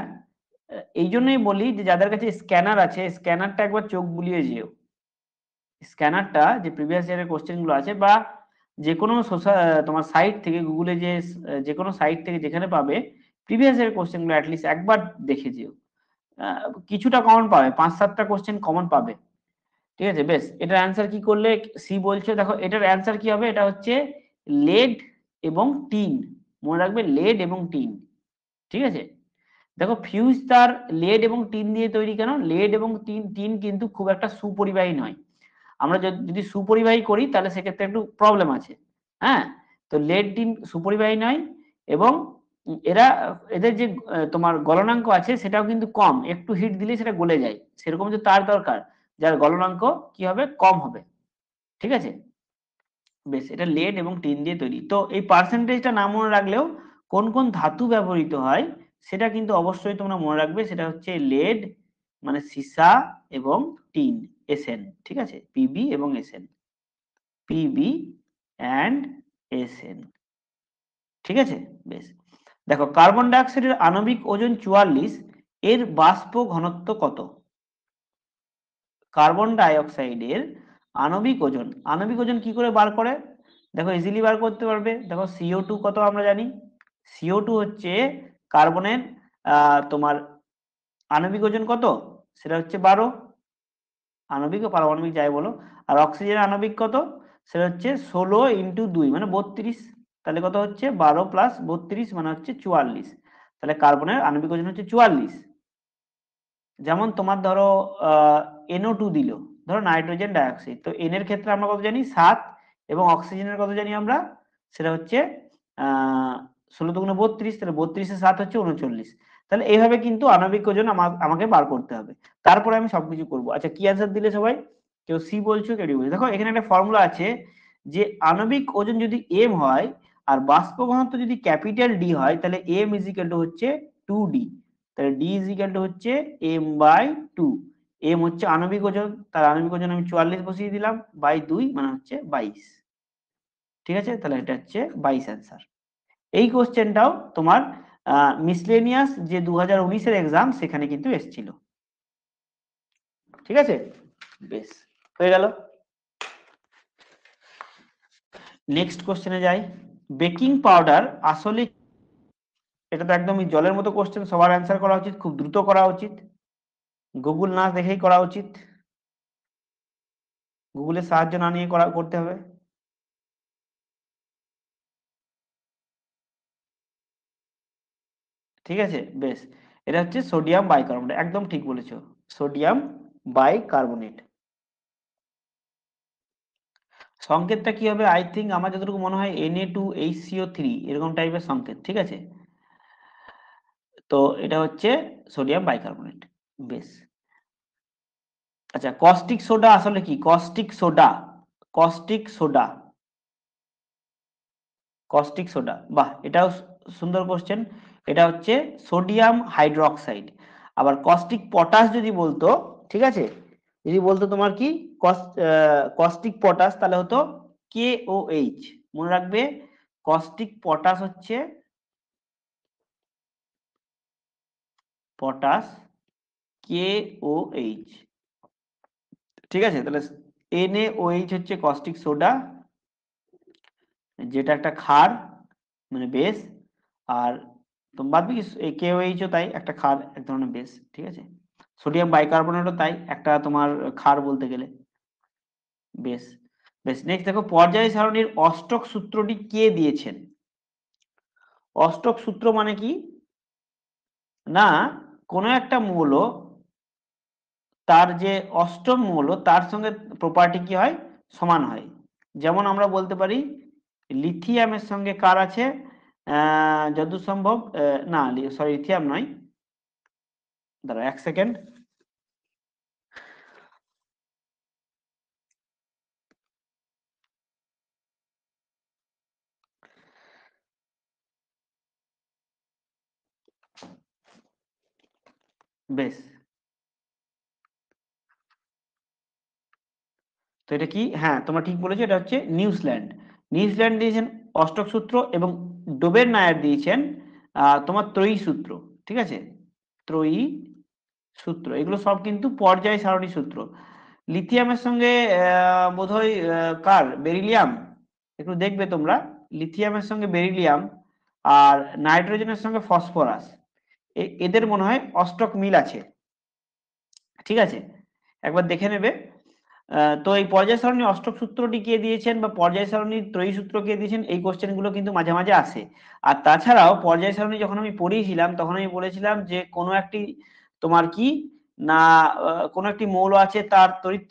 এই জন্যই বলি যে যাদের কাছে স্ক্যানার আছে, স্ক্যানারটা একবার চোখ বুলিয়ে যেও। স্ক্যানারটা যে প্রিভিয়াস ইয়ারের কোশ্চেন গুলো আছে, বা যে কোনো সোশ্যাল তোমার সাইট থেকে, গুগলে যে যে কোনো সাইট থেকে যেখানে পাবে প্রিভিয়াস ইয়ারের কোশ্চেন গুলো অ্যাটলিস্ট একবার দেখে যেও। কিছুটা কমন পাবে, 5-7টা কোশ্চেন কমন পাবে। ঠিক আছে, বেশ। এটার অ্যান্সার কি করলে সি বলছে, দেখো এটার অ্যান্সার কি হবে, এটা হচ্ছে লেড এবং টিন। মনে রাখবে, লেড এবং টিন। ঠিক আছে, দেখো ফিউজ তার লেড এবং টিন দিয়ে তৈরি, কেন? লেড এবং টিন, টিন কিন্তু খুব একটা সুপরিবাহী নয়। আমরা যদি সুপরিবাহী করি তাহলে সেক্ষেত্রে একটু প্রবলেম আছে। হ্যাঁ, তো লেড টিন সুপরিবাহী নয়, এবং এরা এদের যে তোমার গলনাঙ্ক আছে সেটাও কিন্তু কম, একটু হিট দিলে সেটা গলে যায়, সেরকম যে তার দরকার যার গলনাঙ্ক কি হবে, কম হবে। ঠিক আছে, বেশ। এটা লেড এবং টিন দিয়ে তৈরি, তো এই পার্সেন্টেজটা না মনে রাখলেও কোন কোন ধাতু ব্যবহৃত হয় সেটা কিন্তু অবশ্যই তোমরা মনে রাখবে, সেটা হচ্ছে লেড মানে সীসা, এবং টিন এসএন। ঠিক আছে, পিবি এবং এসএন, পিবি অ্যান্ড এসএন। ঠিক আছে, বেশ। দেখো, কার্বন ডাই অক্সাইডের আণবিক ওজন 44, এর বাষ্প ঘনত্ব কত? কার্বন ডাই অক্সাইডের আণবিক ওজন, আণবিক ওজন কি করে বার করে? দেখো ইজিলি বার করতে পারবে, দেখো CO2 কত আমরা জানি, CO2 হচ্ছে কার্বনের তোমার আণবিক ওজন কত, সেটা হচ্ছে 12, আণবিক ও পারমাণবিক যাই বলো। আর অক্সিজেনের আণবিক কত, সেটা হচ্ছে 16 × 2 মানে 32, তাহলে কত হচ্ছে 12 + 32 মানে হচ্ছে 44। তাহলে কার্বনের আণবিক ওজন হচ্ছে 44। যেমন তোমার ধরো NO2 দিল, ধরো নাইট্রোজেন ডাইঅক্সাইড, তো এন এর ক্ষেত্রে আমরা কত জানি, 7, এবং অক্সিজেনের কত জানি আমরা, সেটা হচ্ছে 16×2 = 32, তাহলে 32-এ 7 হচ্ছে 39। তাহলে এইভাবে কিন্তু আণবিক ওজন আমাকে বার করতে হবে, তারপরে আমি সবকিছু করব। আচ্ছা, কি অ্যান্সার দিলে সবাই? কেউ সি বলছো, কেউ ডি বলছো। দেখো এখানে একটা ফর্মুলা আছে, যে আণবিক ওজন যদি এম হয় আর বাষ্প ঘনত্ব যদি ক্যাপিটাল ডি হয়, তাহলে এম ইজিক্যাল টু হচ্ছে 2D, তাহলে ডি ইজিক্যাল টু হচ্ছে m/2। এম হচ্ছে আণবিক ওজন, তার আণবিক ওজন আমি 44 বসিয়ে দিলাম, বাই 2 মানে হচ্ছে 22। ঠিক আছে, তাহলে এটা হচ্ছে 22 অ্যান্সার। এই কোশ্চেনটাও তোমার মিসলেনিয়াস যে 2019-এর এক্সাম সেখানে কিন্তু এসেছিল। ঠিক আছে, বেশ, হয়ে গেল। নেক্সট কোশ্চেনে যাই। বেকিং পাউডার আসলে, এটা তো একদমই জলের মতো কোশ্চেন, সবার অ্যান্সার করা উচিত, খুব দ্রুত করা উচিত, গুগল না দেখেই করা উচিত। গুগলের সাহায্য না নিয়ে করতে হবে। ঠিক আছে, বেশ। এটা হচ্ছে সোডিয়াম বাইকার্বনেট, একদম ঠিক বলেছো, সোডিয়াম বাইকার্বনেট। সংকেতটা কি হবে? আই থিঙ্ক আমার যতটুকু মনে হয় Na2HCO3 এরকম টাইপের সংকেত, ঠিক আছে। তো এটা হচ্ছে সোডিয়াম বাইকার্বনেট। বেশ। আচ্ছা, কস্টিক সোডা আসলে কি? Caustic soda, caustic soda, caustic soda, বাহ, এটাও সুন্দর কোশ্চেন। এটা হচ্ছে সোডিয়াম হাইড্রোক্সাইড। আবার কস্টিক পটাশ যদি বলতো, ঠিক আছে, যদি বলতো তোমার কি কস্টিক পটাশ, তাহলে হতো KOH। মনে রাখবে, কস্টিক পটাশ হচ্ছে পটাশ, KOH। ঠিক আছে, তাহলে NaOH হচ্ছে কস্টিক সোডা, যেটা একটা ক্ষার, মানে বেস। আর তো বাদ বাকি এই KOH ও তাই, একটা ক্ষার, এক ধরনের বেস, ঠিক আছে। সোডিয়াম বাইকার্বনেটও তাই, একটা তোমার ক্ষার বলতে গেলে। বেশ, বেশ। নেক্সট দেখো, পর্যায় সারণীর অষ্টক সূত্রটি কে দিয়েছেন? অষ্টক সূত্র মানে কি? না, কোনো একটা মৌল, তার যে অষ্টম মৌল তার সঙ্গে প্রপার্টি কি হয়? সমান হয়। যেমন আমরা বলতে পারি লিথিয়ামের সঙ্গে কার আছে, যতদূর সম্ভব, না সরি, লিথিয়াম নয়, দাঁড়াও 1 সেকেন্ড। বেশ, তো এটা কি? হ্যাঁ, তোমরা ঠিক বলেছো, এটা হচ্ছে নিউজিল্যান্ড। নিউজিল্যান্ড দিয়েছেন অষ্টক সূত্র, এবং ডোবের নায়ার দিয়েছেন তোমার ত্রয়ী সূত্র। ঠিক আছে, ত্রয়ী সূত্র, এগুলো সব কিন্তু পর্যায় সারণী সূত্র। লিথিয়ামের সঙ্গে বোধহয় কার, বেরিলিয়াম, একটু দেখবে তোমরা, লিথিয়ামের সঙ্গে বেরিলিয়াম, আর নাইট্রোজেনের সঙ্গে ফসফরাস, এদের মনে হয় অষ্টক মিল আছে। ঠিক আছে, একবার দেখে নেবে। তো এই পর্যায় সারণী অষ্টক সূত্রটি কে দিয়েছেন, বা পর্যায় সারণীর ত্রয়ী সূত্র কে দিয়েছেন, এই কোশ্চেন গুলো কিন্তু মাঝে মাঝে আসে। আর তাছাড়াও পর্যায় সারণী যখন আমি পড়িয়েছিলাম, তখন আমি বলেছিলাম যে কোনো একটি তোমার কি না, কোনো একটি মৌল আছে, তার তড়িৎ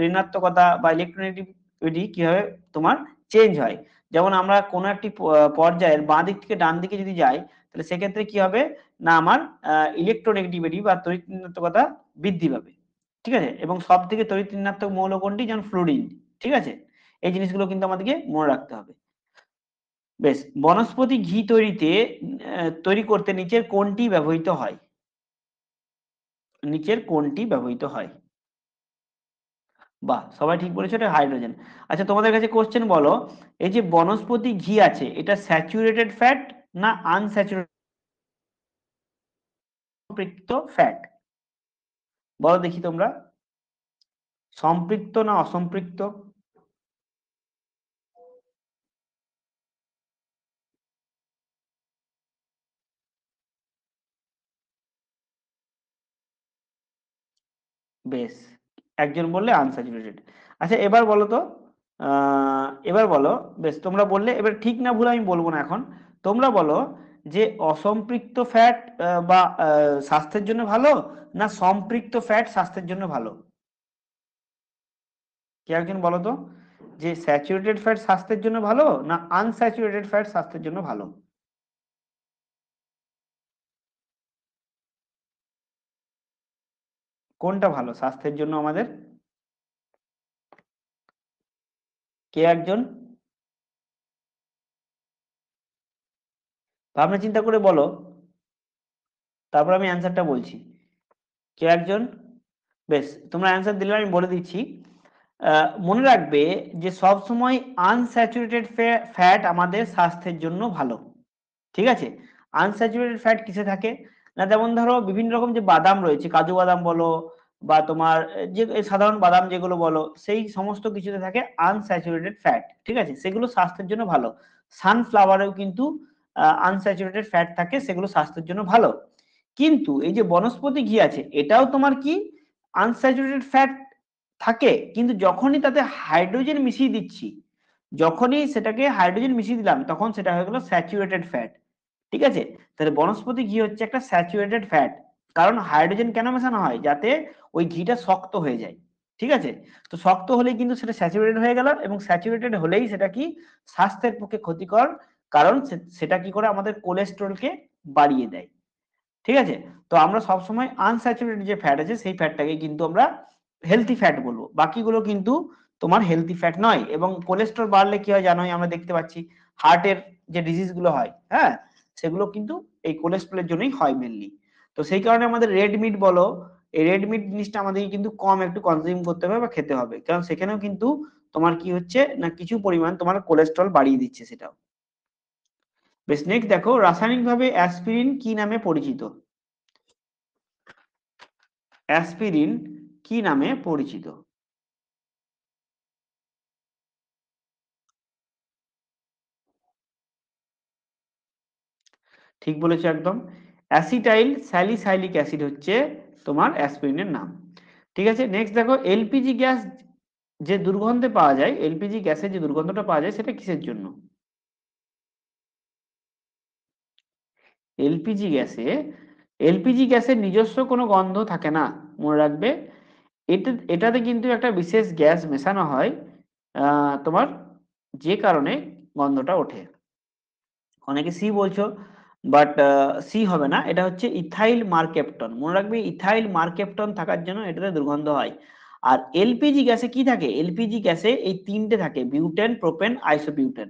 ঋণাত্মকতা বা ইলেকট্রোনেগেটিভিটি কিভাবে তোমার চেঞ্জ হয়। যেমন আমরা কোনো একটি পর্যায়ের বাঁ দিক থেকে ডান দিকে যদি যাই, তাহলে সেক্ষেত্রে কি হবে না, আমার ইলেকট্রোনেগেটিভিটি বা তড়িৎ ঋণাত্মকতা বৃদ্ধি পাবে। ঠিক আছে, এবং সব থেকে তড়িৎ ঋণাত্মক মৌল কোনটি? যেমন ফ্লুরিন। ঠিক আছে, এই জিনিসগুলো কিন্তু আমাদেরকে মনে রাখতে হবে। বেশ, বনস্পতি ঘি তৈরি করতে নিচের কোনটি ব্যবহৃত হয়? নিচের কোনটি ব্যবহৃত হয়? বাহ, সবাই ঠিক বলেছো, এটা হাইড্রোজেন। আচ্ছা, তোমাদের কাছে কোশ্চেন, বলো, এই যে বনস্পতি ঘি আছে, এটা স্যাচুরেটেড ফ্যাট না আনস্যাচুরেটেড ফ্যাট? বলো দেখি তোমরা, সম্পৃক্ত না অসম্পৃক্ত? বেশ, একজন বললে আনস্যাচুরেটেড। আচ্ছা, এবার বলো তো, এবার বলো, বেশ, তোমরা বললে, এবার ঠিক না ভুল আমি বলবো না এখন, তোমরা বলো যে অসম্পৃক্ত ফ্যাট বা স্বাস্থ্যের জন্য ভালো, না সম্পৃক্ত ফ্যাট স্বাস্থ্যের জন্য ভালো? কে একজন বলো তো, যে স্যাচুরেটেড ফ্যাট স্বাস্থ্যের জন্য ভালো, না আনস্যাচুরেটেড ফ্যাট স্বাস্থ্যের জন্য ভালো? কোনটা ভালো স্বাস্থ্যের জন্য আমাদের? কে একজন ভাবনা চিন্তা করে বলো, তারপর আমি অ্যান্সারটা বলছি। কে একজন? বেশ, তোমরা অ্যান্সার দিলে আমি বলে দিচ্ছি। মনে রাখবে যে সব সময় আনস্যাচুরেটেড ফ্যাট আমাদের স্বাস্থ্যের জন্য ভালো। ঠিক আছে, আনস্যাচুরেটেড ফ্যাট কিসে থাকে না, যেমন ধরো বিভিন্ন রকম যে বাদাম রয়েছে, কাজু বাদাম বলো, বা তোমার যে এই সাধারণ বাদাম যেগুলো বলো, সেই সমস্ত কিছুতে থাকে আনস্যাচুরেটেড ফ্যাট। ঠিক আছে, সেগুলো স্বাস্থ্যের জন্য ভালো। সানফ্লাওয়ারেও কিন্তু আনস্যাচুরেটেড ফ্যাট থাকে, সেগুলো স্বাস্থ্যের জন্য ভালো। কিন্তু এই যে বনস্পতি ঘি আছে, এটাও তোমার কি আনস্যাচুরেটেড ফ্যাট থাকে, কিন্তু যখনই তাতে হাইড্রোজেন মিশিয়ে দিচ্ছি, যখনই সেটাকে হাইড্রোজেন মিশিয়ে দিলাম, তখন সেটা হয়ে গেল স্যাচুরেটেড ফ্যাট। ঠিক আছে, তাহলে বনস্পতি ঘি হচ্ছে একটা স্যাচুরেটেড ফ্যাট। কারণ হাইড্রোজেন কেন মেশানো হয়? যাতে ওই ঘিটা শক্ত হয়ে যায়। ঠিক আছে, তো শক্ত হলেই কিন্তু সেটা স্যাচুরেটেড হয়ে গেল, এবং স্যাচুরেটেড হলেই সেটা কি স্বাস্থ্যের পক্ষে ক্ষতিকর, কারণ সেটা কি করে আমাদের কোলেস্টেরলকে বাড়িয়ে দেয়। ঠিক আছে, তো আমরা সবসময় আনস্যাচুরেটেড যে ফ্যাট আছে সেই ফ্যাটটাকে কিন্তু আমরা হেলথি ফ্যাট বলবো, বাকিগুলো কিন্তু তোমার হেলথি ফ্যাট নয়। এবং কোলেস্টেরল বাড়লে কি হয় জানোই, আমরা দেখতে পাচ্ছি হার্টের যে ডিজিজ গুলো হয়, হ্যাঁ, সেগুলো কিন্তু এই কোলেস্টেরলের জন্যই হয় মেনলি। তো সেই কারণে আমাদের রেড মিট বলো, এই রেড মিট জিনিসটা আমাদেরকে কিন্তু কম একটু কনজিউম করতে হবে বা খেতে হবে, কারণ সেখানেও কিন্তু তোমার কি হচ্ছে না, কিছু পরিমাণ তোমার কোলেস্টেরল বাড়িয়ে দিচ্ছে সেটাও। বেশ, নেক্সট দেখো, রাসায়নিকভাবে অ্যাসপিরিন কি নামে পরিচিত? অ্যাসপিরিন কি নামে পরিচিত? ঠিক বলেছো একদম, অ্যাসিটাইল স্যালিসাইলিক অ্যাসিড হচ্ছে তোমার অ্যাসপিরিনের নাম। ঠিক আছে, নেক্সট দেখো, এলপিজি গ্যাস যে দুর্গন্ধে পাওয়া যায়, এলপিজি গ্যাসের যে দুর্গন্ধটা পাওয়া যায় সেটা কিসের জন্য? এলপিজি গ্যাসে, এলপিজি গ্যাসের নিজস্ব কোনো গন্ধ থাকে না, মনে রাখবে। এটাতে কিন্তু একটা বিশেষ গ্যাস মেশানো হয় তোমার, যে কারণে গন্ধটা ওঠে। অনেকে সি বলছো, বাট সি হবে না, এটা হচ্ছে ইথাইল মার্কেপটন। মনে রাখবে, ইথাইল মার্কেপটন থাকার জন্য এটাতে দুর্গন্ধ হয়। আর এলপিজি গ্যাসে কি থাকে? এলপিজি গ্যাসে এই তিনটে থাকে, বিউটেন, প্রোপেন, আইসোবিউটেন।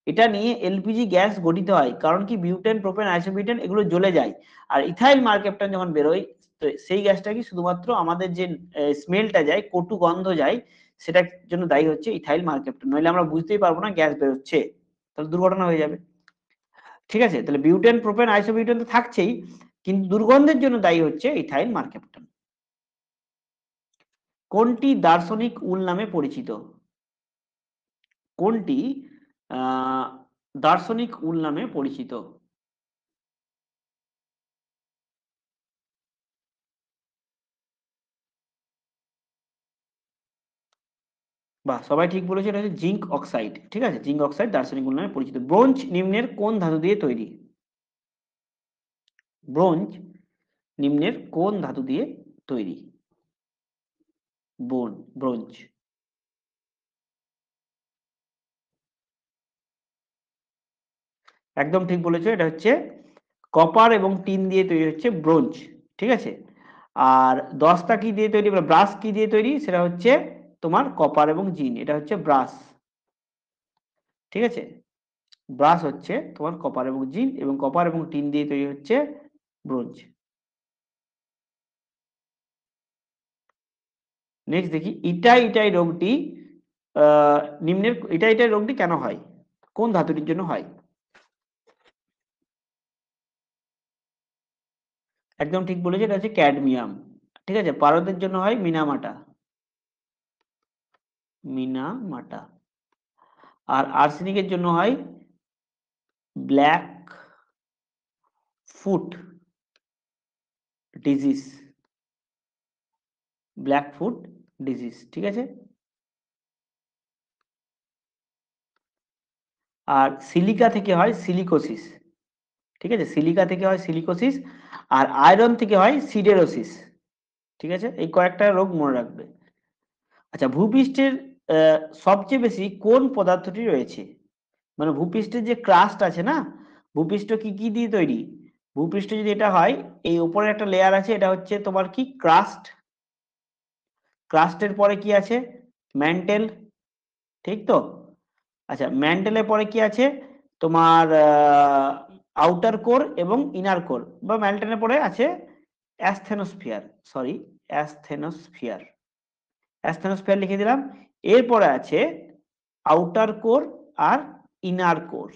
এটা নিয়ে এলপিজি গ্যাস গঠিত হয়, কারণ কি বিউটেন, প্রোপেন, আইসোবিউটেন এগুলো জ্বলে যায়। আর ইথাইল মার্কেপটন যখন বেরোয়, তো সেই গ্যাসটা কি শুধুমাত্র আমাদের যে স্মেলটা যায়, কটু গন্ধ যায়, সেটার জন্য দায়ী হচ্ছে ইথাইল মার্কেপটন। নইলে আমরা বুঝতেই পারবো না গ্যাস বেরোচ্ছে, তাহলে দুর্ঘটনা হয়ে যাবে। ঠিক আছে, তাহলে বিউটেন, প্রোপেন, আইসোবিউটেন তো থাকছেই, কিন্তু দুর্গন্ধের জন্য দায়ী হচ্ছে ইথাইল মার্কেপটন। কোনটি দার্শনিক উল নামে পরিচিত? কোনটি আহ দার্শনিক উল নামে পরিচিত? বাহ, সবাই ঠিক বলেছে, এটা হচ্ছে জিঙ্ক অক্সাইড। ঠিক আছে, জিঙ্ক অক্সাইড দার্শনিক উল নামে পরিচিত। ব্রোঞ্জ নিম্নের কোন ধাতু দিয়ে তৈরি? ব্রোঞ্জ নিম্নের কোন ধাতু দিয়ে তৈরি? ব্রোঞ্জ। একদম ঠিক বলেছো, এটা হচ্ছে কপার এবং টিন দিয়ে তৈরি হচ্ছে ব্রোঞ্জ। ঠিক আছে, আর দস্তা কি দিয়ে তৈরি, ব্রাশ কি দিয়ে তৈরি? সেটা হচ্ছে তোমার কপার এবং জিন, এটা হচ্ছে ব্রাশ। ঠিক আছে, ব্রাশ হচ্ছে তোমার কপার এবং জিন, এবং কপার এবং টিন দিয়ে তৈরি হচ্ছে ব্রোঞ্জ। নেক্সট দেখি, ইটাই ইটাই রোগটি নিম্নের ইটাই ইটাই রোগটি কেন হয়? কোন ধাতুটির জন্য হয়? একদম ঠিক বলেছে, এটা হচ্ছে ক্যাডমিয়াম। ঠিক আছে, পারদের জন্য হয় মিনামাটা। মিনামাটা। আর আর্সেনিকের জন্য হয় black foot disease. Black foot disease. ঠিক আছে, আর সিলিকা থেকে হয় সিলিকোসিস। ঠিক আছে, সিলিকা থেকে হয় সিলিকোসিস, আর আয়রন থেকে হয় সিডেরোসিস। ঠিক আছে, এই কয়েকটা রোগ মনে রাখবে। আচ্ছা, ভূপৃষ্ঠের সবচেয়ে বেশি কোন পদার্থটি রয়েছে? মানে ভূপৃষ্ঠের যে ক্রাস্ট আছে না, ভূপৃষ্ঠ কি কি দিয়ে তৈরি? ভূপৃষ্ঠ যদি এটা হয়, এই উপরে একটা লেয়ার আছে, এটা হচ্ছে তোমার কি ক্রাস্ট। ক্রাস্টের পরে কি আছে? ম্যান্টেল। ঠিক তো? আচ্ছা, ম্যান্টেলের পরে কি আছে? তোমার আউটার কোর এবং ইনার কোর, বা ম্যান্টেলের পরে আছে অ্যাসথেনোস্ফিয়ার। Sorry, asthenosphere. অ্যাসথেনোস্ফিয়ার লিখে দিলাম। এরপরে আছে আউটার কোর আর ইনার কোর।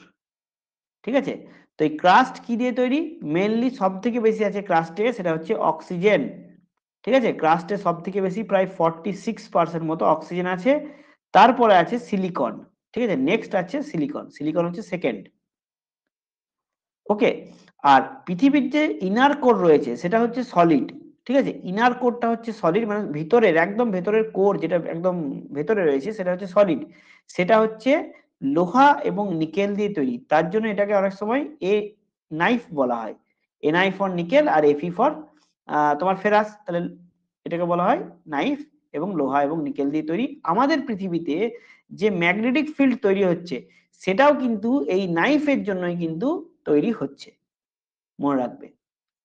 ঠিক আছে, তো এই ক্রাস্ট কি দিয়ে তৈরি? মেনলি সব থেকে বেশি আছে ক্রাস্টে, সেটা হচ্ছে অক্সিজেন। ঠিক আছে, ক্রাস্টে সব থেকে বেশি, প্রায় 46% মতো অক্সিজেন আছে। তারপরে আছে সিলিকন। ঠিক আছে, নেক্সট আছে সিলিকন, সিলিকন হচ্ছে সেকেন্ড। ওকে, আর পৃথিবীর যে ইনার কোর রয়েছে সেটা হচ্ছে সলিড। ঠিক আছে, ইনার কোরটা হচ্ছে সলিড, মানে ভিতরের একদম ভেতরের কোর যেটা একদম ভেতরে রয়েছে সেটা হচ্ছে সলিড, সেটা হচ্ছে লোহা এবং নিকেল দিয়ে তৈরি। তার জন্য এটাকে অনেক সময় এ নাইফ বলা হয়, এনআই ফর নিকেল আর এফি ফর তোমার ফেরাস, তাহলে এটাকে বলা হয় নাইফ, এবং লোহা এবং নিকেল দিয়ে তৈরি। আমাদের পৃথিবীতে যে ম্যাগনেটিক ফিল্ড তৈরি হচ্ছে সেটাও কিন্তু এই নাইফের জন্যই কিন্তু তৈরি হচ্ছে, মনে রাখবে।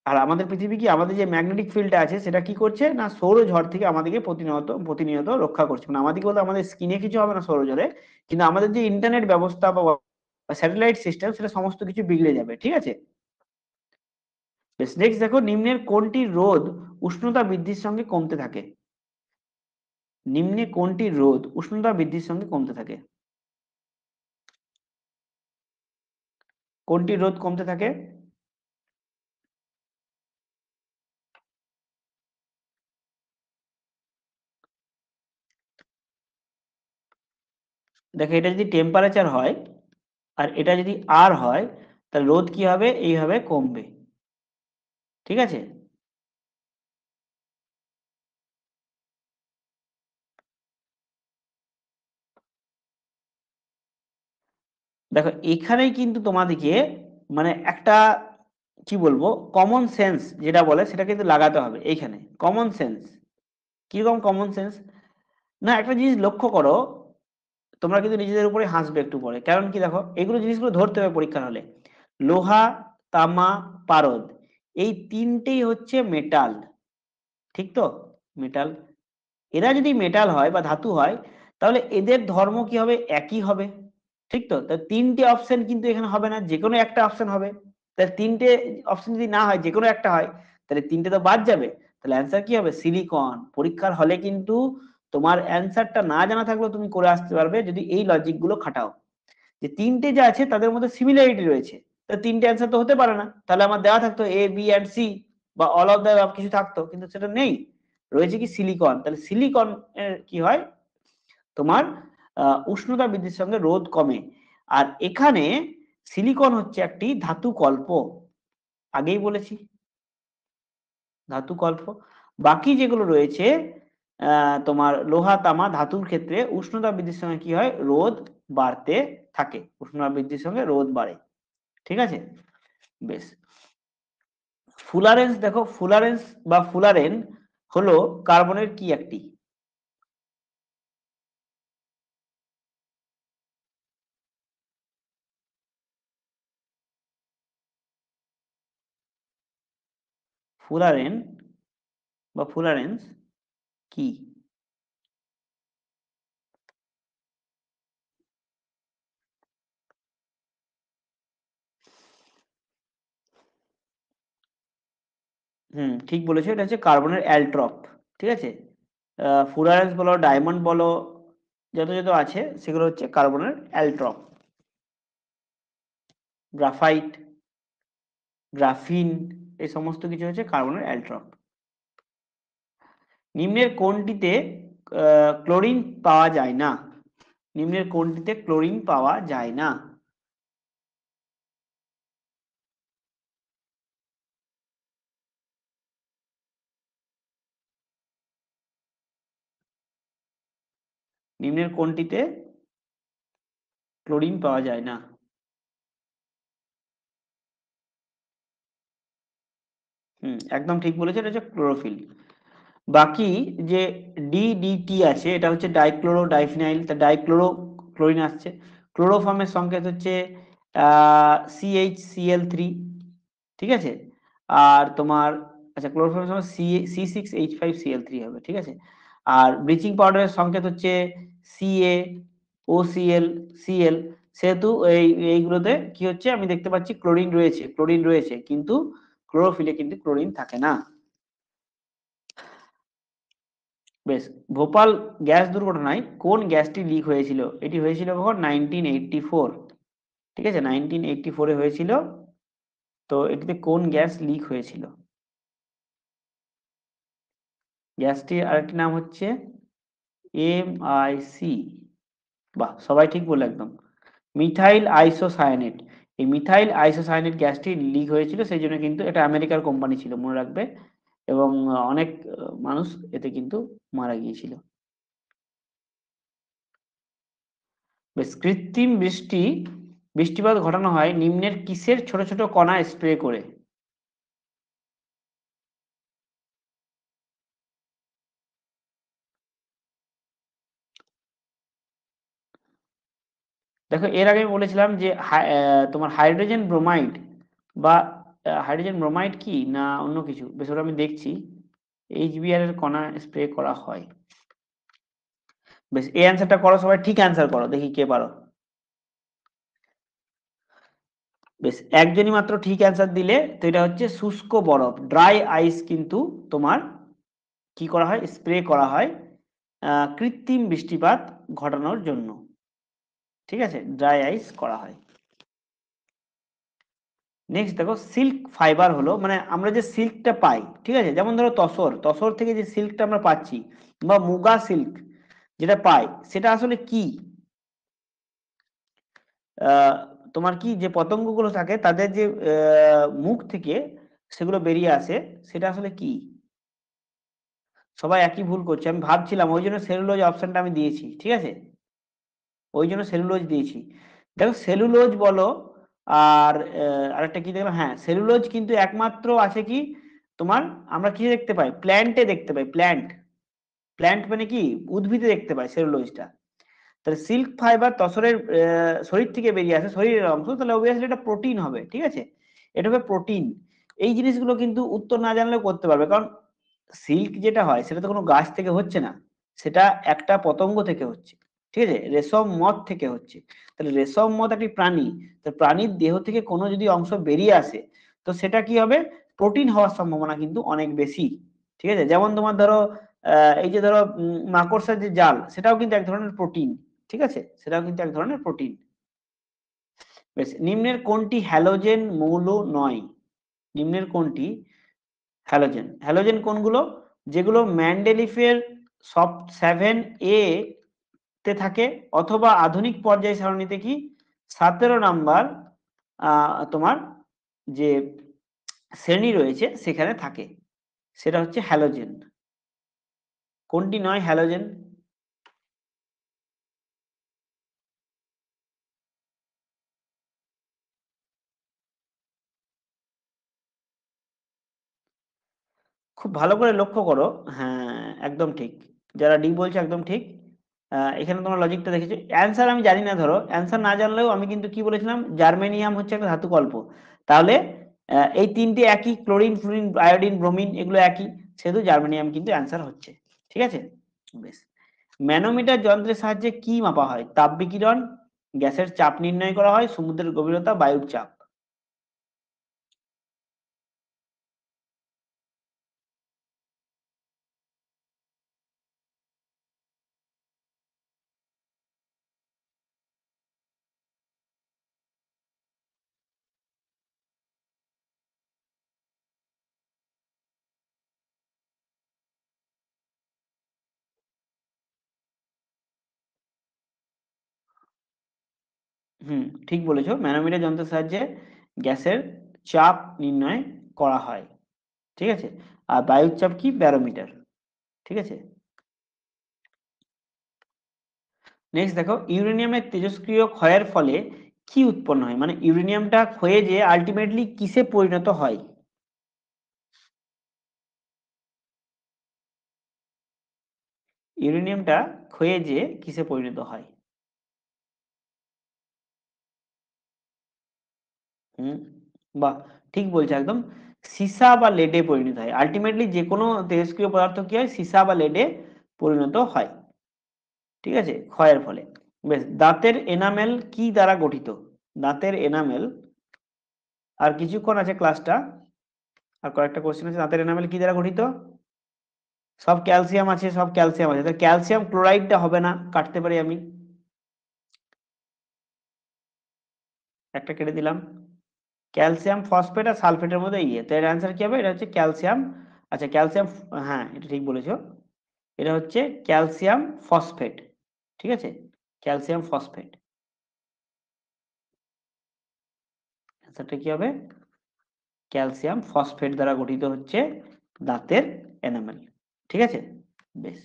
আর আমাদের পৃথিবী কি, আমাদের যে ম্যাগনেটিক ফিল্ডটা আছে সেটা কি করছে না, সৌরঝড় থেকে আমাদেরকে প্রতিনিয়ত প্রতিনিয়ত রক্ষা করছে। মানে আমাদেরকে বলতে আমাদের স্কিনে কিছু হবে না সৌরঝড়ে, কিন্তু আমাদের যে ইন্টারনেট ব্যবস্থা বা স্যাটেলাইট সিস্টেম সেটা সমস্ত কিছু বিগড়ে যাবে, ঠিক আছে। বেশ, নেক্সট দেখো, নিম্নের কোনটি রোদ উষ্ণতা বৃদ্ধির সঙ্গে কমতে থাকে? নিম্নে কোনটি রোদ উষ্ণতা বৃদ্ধির সঙ্গে কমতে থাকে? কোনটি রোদ কমতে থাকে? দেখো, এটা যদি টেম্পারেচার হয় আর এটা যদি আর হয়, তাহলে রোদ কি হবে, এইভাবে কমবে, ঠিক আছে। দেখো, এখানেই কিন্তু তোমাদেরকে মানে একটা কি বলবো, কমন সেন্স যেটা বলে সেটা কিন্তু লাগাতে হবে এইখানে। কমন সেন্স কিরকম কমন সেন্স, না একটা জিনিস লক্ষ্য করো, তোমরা কিন্তু নিজেদের উপরে হাসবে একটু পরে, কারণ কি দেখো, এগুলো জিনিসগুলো ধরতে হবে পরীক্ষার হলে। লোহা, তামা, পারদ, এই তিনটেই হচ্ছে মেটাল, ঠিক তো, মেটাল। এরা যদি মেটাল হয় বা ধাতু হয়, তাহলে এদের ধর্ম কি হবে, একই হবে, ঠিক তো। তা তিনটে অপশন কিন্তু এখানে হবে না, যে কোনো একটা অপশন হবে। তাহলে তিনটে অপশন যদি না হয়, যে কোনো একটা হয়, তাহলে তিনটে তো বাদ যাবে। তাহলে অ্যান্সার কি হবে, সিলিকন। পরীক্ষার হলে কিন্তু তোমার অ্যান্সারটা না জানা থাকলেও তুমি করে আসতে পারবে যদি এই লজিক গুলো খাটাও, যে তিনটে যা আছে তাদের মধ্যে সিমিলারিটি রয়েছে। তো তিনটে অ্যান্সার তো হতে পারে না, তাহলে আমার দেওয়া থাকতো এ বি অ্যান্ড সি বা অল অফ দ্য কিছু থাকতো, কিন্তু সেটা নেই, রয়েছে কি সিলিকন। তাহলে সিলিকন এর কি হয়, তোমার উষ্ণতা বৃদ্ধির সঙ্গে রোদ কমে। আর এখানে সিলিকন হচ্ছে একটি ধাতু কল্প, আগেই বলেছি, ধাতু কল্প। বাকি যেগুলো রয়েছে তোমার লোহা, তামা, ধাতুর ক্ষেত্রে উষ্ণতা বৃদ্ধির সঙ্গে কি হয়, রোদ বাড়তে থাকে, উষ্ণতা বৃদ্ধির সঙ্গে রোদ বাড়ে, ঠিক আছে। বেশ, ফুলারেন্স দেখো, ফুলারেন্স বা ফুলারেন হলো কার্বনের কি একটি? ফুলারেন বা ফুলারেন্স কি? হুম, ঠিক বলেছো, এটা হচ্ছে কার্বনের অ্যালট্রপ, ঠিক আছে। ফুলারেন্স বলো, ডায়মন্ড বলো, যত যত আছে সেগুলো হচ্ছে কার্বনের অ্যালট্রপ। গ্রাফাইট, গ্রাফিন, এই সমস্ত কিছু হচ্ছে কার্বনের অ্যালট্রপ। নিম্নের কোনটিতে ক্লোরিন পাওয়া যায় না? নিম্নের কোনটিতে ক্লোরিন পাওয়া যায় না? নিম্নের কোনটিতে ক্লোরিন পাওয়া যায় না? হুম, একদম ঠিক বলেছে, এটা হচ্ছে ক্লোরোফিল। বাকি যে ডিডিটি আছে, এটা হচ্ছে ডাইক্লোরো ডাইফিনাইল, তা ডাইক্লোরো ক্লোরিন আসছে। ক্লোরোফর্মের সংকেত হচ্ছে CH Cl3, ঠিক আছে। আর তোমার, আচ্ছা, ক্লোরোফর্মের সময় C6H5Cl3 হবে, ঠিক আছে। আর ব্লিচিং পাউডারের সংকেত হচ্ছে CaOCl Cl। সেহেতু এইগুলোতে কি হচ্ছে, আমি দেখতে পাচ্ছি ক্লোরিন রয়েছে, কিন্তু ক্লোরোফিলে কিন্তু ক্লোরিন থাকে না। বেশ, ভোপাল গ্যাস দুর্ঘটনায় কোন গ্যাসটি লিক হয়েছিল? এটি হয়েছিল কখন, 1984, ঠিক আছে, 1984-এ হয়েছিল। তো এটিতে কোন গ্যাস লিক হয়েছিল? গ্যাসটির আরেকটি নাম হচ্ছে MIC। বাহ, সবাই ঠিক বলে একদম, মিথাইল আইসোসায়ানেট। এই মিথাইল আইসোসায়ানেট গ্যাসটি লিক হয়েছিল, সেই জন্য কিন্তু এটা আমেরিকার কোম্পানি ছিল, মনে রাখবে। এবং অনেক মানুষ এতে কিন্তু মারা গিয়েছিল। বেশ, কৃত্রিম বৃষ্টিপাত ঘটানো হয় নিম্নের কিসের ছোট ছোট কণা স্প্রে করে? দেখো, এর আগে আমি বলেছিলাম যে তোমার হাইড্রোজেন ব্রোমাইড বা হাইড্রোজেন ব্রোমাইড কি না অন্য কিছু, বেশ ওটা আমি দেখছি। HBr এর কণা স্প্রে করা হয়। বেশ, এই অ্যান্সারটা করো, সবাই ঠিক অ্যান্সার করো, দেখি কে পারো। বেশ, একজনই মাত্র ঠিক অ্যান্সার দিলে। তো এটা হচ্ছে শুষ্ক বরফ, ড্রাই আইস কিন্তু তোমার কি করা হয়, স্প্রে করা হয় কৃত্রিম বৃষ্টিপাত ঘটানোর জন্য। ঠিক আছে, ড্রাই আইস করা হয়। নেক্সট দেখো, সিল্ক ফাইবার হলো, মানে আমরা যে সিল্কটা পাই, ঠিক আছে, যেমন ধরো তসর, তসর থেকে যে সিল্কটা আমরা পাচ্ছি, বা মুগা সিল্ক যেটা পাই, সেটা আসলে কি? আহ, তোমার কি যে পতঙ্গগুলো থাকে তাদের যে মুখ থেকে সেগুলো বেরিয়ে আসে, সেটা আসলে কি? সবাই একই ভুল করছে, আমি ভাবছিলাম, ওই জন্য সেলুলোজ অপশনটা আমি দিয়েছি, ঠিক আছে, ওই জন্য সেলুলোজ দিয়েছি। দেখো, সেলুলোজ বলো আর আরেকটা কি দেখলাম, হ্যাঁ, সেলুলোজ কিন্তু একমাত্র আছে কি তোমার, আমরা কি দেখতে পাই, প্ল্যান্টে দেখতে পাই, প্ল্যান্ট। প্ল্যান্ট মানে কি, উদ্ভিদে দেখতে পাই সেলুলোজটা। তাহলে সিল্ক ফাইবার তসরের শরীর থেকে বেরিয়ে আসে, শরীরের অংশ, তাহলে অবভিয়াসলি এটা প্রোটিন হবে, ঠিক আছে, এটা হবে প্রোটিন। এই জিনিসগুলো কিন্তু উত্তর না জানলেও করতে পারবে, কারণ সিল্ক যেটা হয় সেটা তো কোনো গাছ থেকে হচ্ছে না, সেটা একটা পতঙ্গ থেকে হচ্ছে, ঠিক আছে, রেশম মথ থেকে হচ্ছে। তাহলে রেশম মথ একটি প্রাণী, তো প্রাণীর দেহ থেকে কোনো যদি অংশ বেরিয়ে আসে, তো সেটা কি হবে, প্রোটিন হওয়ার সম্ভাবনা কিন্তু অনেক বেশি। ঠিক আছে, যেমন তোমার ধরো এই যে ধরো মাকড়সার যে জাল, সেটাও কিন্তু এক ধরনের প্রোটিন, ঠিক আছে, সেটাও কিন্তু এক ধরনের প্রোটিন। বেশ, নিম্নের কোনটি হ্যালোজেন মৌল নয়? নিম্নের কোনটি হ্যালোজেন? হ্যালোজেন কোনগুলো? যেগুলো ম্যান্ডেলিফের সব 7A তে থাকে, অথবা আধুনিক পর্যায় সারণীতে কি 17 নাম্বার তোমার যে শ্রেণী রয়েছে সেখানে থাকে, সেটা হচ্ছে হ্যালোজেন। কোনটি নয় হ্যালোজেন? খুব ভালো করে লক্ষ্য করো। হ্যাঁ, একদম ঠিক, যারা ডি বলছে একদম ঠিক। এখানে তোমার লজিকটা দেখেছো, অ্যান্সার আমি জানি না, ধরো অ্যান্সার না জানলেও আমি কিন্তু কি বলেছিলাম, জার্মেনিয়াম হচ্ছে একটা ধাতু কল্প। তাহলে এই তিনটে একই, ক্লোরিন ফ্লুরিন আয়োডিন ব্রোমিন এগুলো একই, সেহেতু জার্মেনিয়াম কিন্তু অ্যান্সার হচ্ছে। ঠিক আছে, বেশ। ম্যানোমিটার যন্ত্রের সাহায্যে কি মাপা হয়? তাপ বিকিরণ, গ্যাসের চাপ নির্ণয় করা হয়, সমুদ্রের গভীরতা, বায়ুর চাপ। হুম, ঠিক বলেছো, ম্যানোমিটার যন্ত্রের সাহায্যে গ্যাসের চাপ নির্ণয় করা হয়। ঠিক আছে, আর বায়ুর চাপ কি, ব্যারোমিটার। ঠিক আছে, নেক্সট দেখো, ইউরেনিয়ামের তেজস্ক্রিয় ক্ষয়ের ফলে কি উৎপন্ন হয়, মানে ইউরেনিয়ামটা ক্ষয়ে যে আলটিমেটলি কিসে পরিণত হয়? ইউরেনিয়ামটা ক্ষয়ে যে কিসে পরিণত হয়? হুম, বাহ, ঠিক বলছে একদম, সীসা বা লেডে পরিণত হয়। আলটিমেটলি যে কোনো তেজস্ক্রিয় পদার্থ কি হয়, সীসা বা লেডে পরিণত হয়। ঠিক আছে, ক্ষয়ের ফলে। বেশ, দাঁতের এনামেল কি দ্বারা গঠিত? দাঁতের এনামেল, আর কিছুক্ষণ আছে ক্লাসটা, আর কয়েকটা কোশ্চেন আছে। দাঁতের এনামেল কি দ্বারা গঠিত? সব ক্যালসিয়াম আছে, সব ক্যালসিয়াম আছে, তো ক্যালসিয়াম ক্লোরাইডটা হবে না, কাটতে পারি আমি, একটা কেটে দিলাম। ক্যালসিয়াম ফসফেট আর সালফেটের মধ্যে ইয়ে, তো এর অ্যান্সার কি হবে, এটা হচ্ছে ক্যালসিয়াম। আচ্ছা, ক্যালসিয়াম, হ্যাঁ এটা ঠিক বলেছো, এটা হচ্ছে ক্যালসিয়াম ফসফেট। ঠিক আছে, ক্যালসিয়াম ফসফেট, অ্যান্সারটা কি হবে, ক্যালসিয়াম ফসফেট দ্বারা গঠিত হচ্ছে দাঁতের এনামেল। ঠিক আছে, বেশ।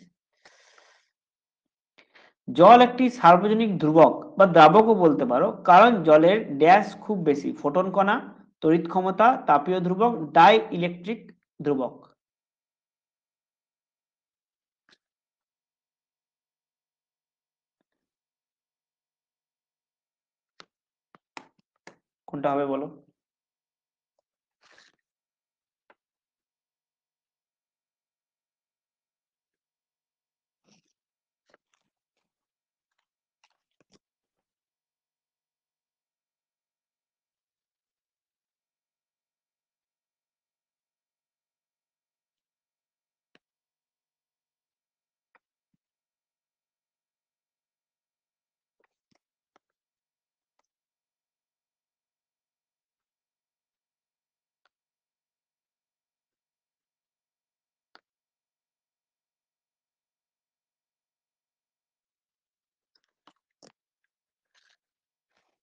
জল একটি সার্বজনীন ধ্রুবক বা দ্রাবকও বলতে পারো, কারণ জলের ড্যাশ খুব বেশি ফোটন কণা, তড়িৎ ক্ষমতা, তাপীয় ধ্রুবক, ডাই ইলেকট্রিক ধ্রুবক। কোনটা হবে বলো?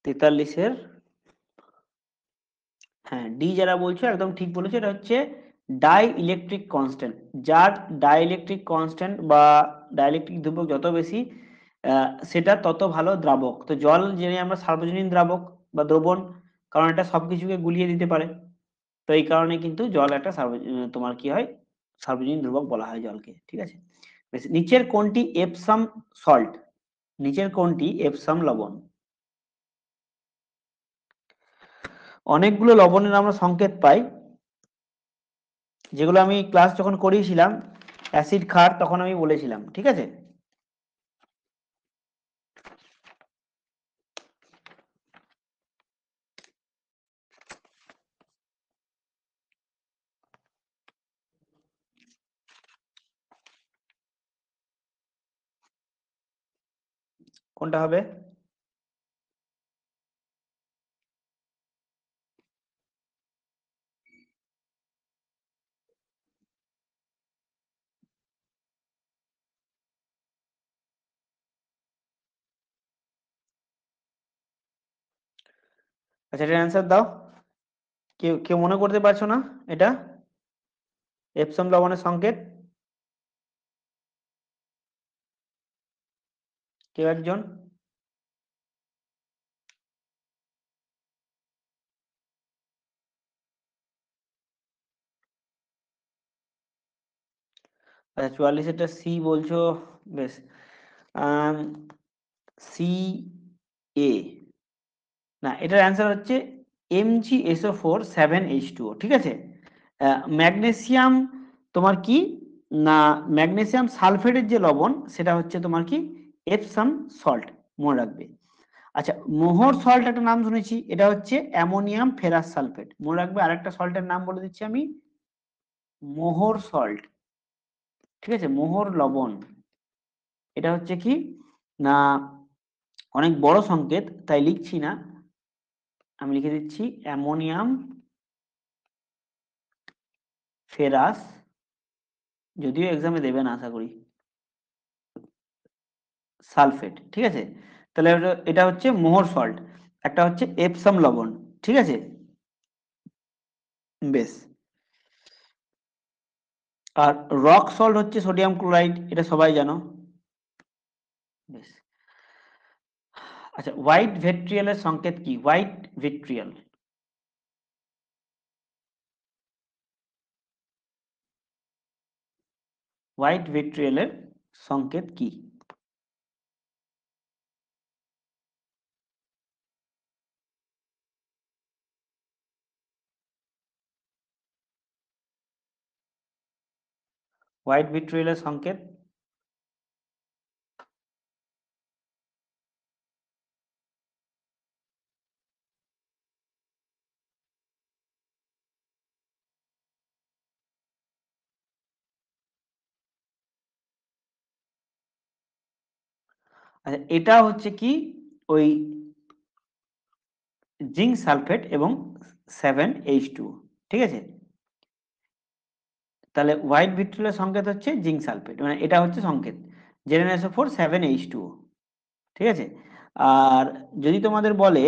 তেতাল্লিশের, হ্যাঁ ডি যারা বলছো একদম ঠিক বলেছো, এটা হচ্ছে ডাই ইলেকট্রিক কনস্ট্যান্ট। যার ডাই ইলেকট্রিক কনস্ট্যান্ট বা ডাইইলেকট্রিক ধ্রুবক যত বেশি, সেটা তত ভালো দ্রাবক। তো জল জেনে আমরা সার্বজনীন দ্রাবক বা দ্রবণ, কারণ এটা সবকিছুকে গুলিয়ে দিতে পারে। তো এই কারণে কিন্তু জল একটা তোমার কি হয়, সার্বজনীন ধ্রুবক বলা হয় জলকে। ঠিক আছে, বেশ। নিচের কোনটি এপসাম সল্ট? নিচের কোনটি এপসাম লবণ? অনেকগুলো লবণের আমরা সংকেত পাই, যেগুলো আমি ক্লাস যখন করিয়েছিলাম অ্যাসিড ক্ষার, তখন আমি বলেছিলাম। ঠিক আছে, কোনটা হবে? আচ্ছা, এটার অ্যান্সার দাও। কেউ কেউ মনে করতে পারছো না এটা এপসম লবণের সংকেত? কেউ একজন? আচ্ছা, 44 এটা সি বলছো, বেশ। সি এ, না, এটার অ্যান্সার হচ্ছে MgSO4 7H2O। ঠিক আছে, ম্যাগনেসিয়াম তোমার কি, না ম্যাগনেসিয়াম সালফেটের যে লবণ সেটা হচ্ছে তোমার কি এপসাম সল্ট, মনে রাখবে। আচ্ছা, মোহর সল্ট একটা নাম শুনেছি, এটা হচ্ছে অ্যামোনিয়াম ফেরাস সালফেট, মনে রাখবে। আরেকটা সল্টের নাম বলে দিচ্ছি আমি, মোহর সল্ট। ঠিক আছে, মোহর লবণ, এটা হচ্ছে কি, না অনেক বড় সংকেত তাই লিখছি না, আমি লিখে দিচ্ছি অ্যামোনিয়াম ফেরাস, যদিও এক্সামে দেবে না আশা করি, সালফেট। ঠিক আছে, তাহলে এটা হচ্ছে মোহর সল্ট, একটা হচ্ছে এপসাম লবণ। ঠিক আছে, বেশ। আর রক সল্ট হচ্ছে সোডিয়াম ক্লোরাইড, এটা সবাই জানো, বেশ। আচ্ছা, হোয়াইট ভিট্রিয়ালের সংকেত কি? হোয়াইট ভিট্রিয়াল, হোয়াইট ভিট্রিয়ালের সংকেত কি? হোয়াইট ভিট্রিয়ালের সংকেত, আচ্ছা এটা হচ্ছে কি, ওই জিঙ্ক সালফেট এবং 7H2। ঠিক আছে, তাহলে হোয়াইট ভিট্রিয়ালের সংকেত হচ্ছে জিঙ্ক সালফেট, মানে এটা হচ্ছে সংকেত ZnSO4 7H2O। ঠিক আছে, আর যদি তোমাদের বলে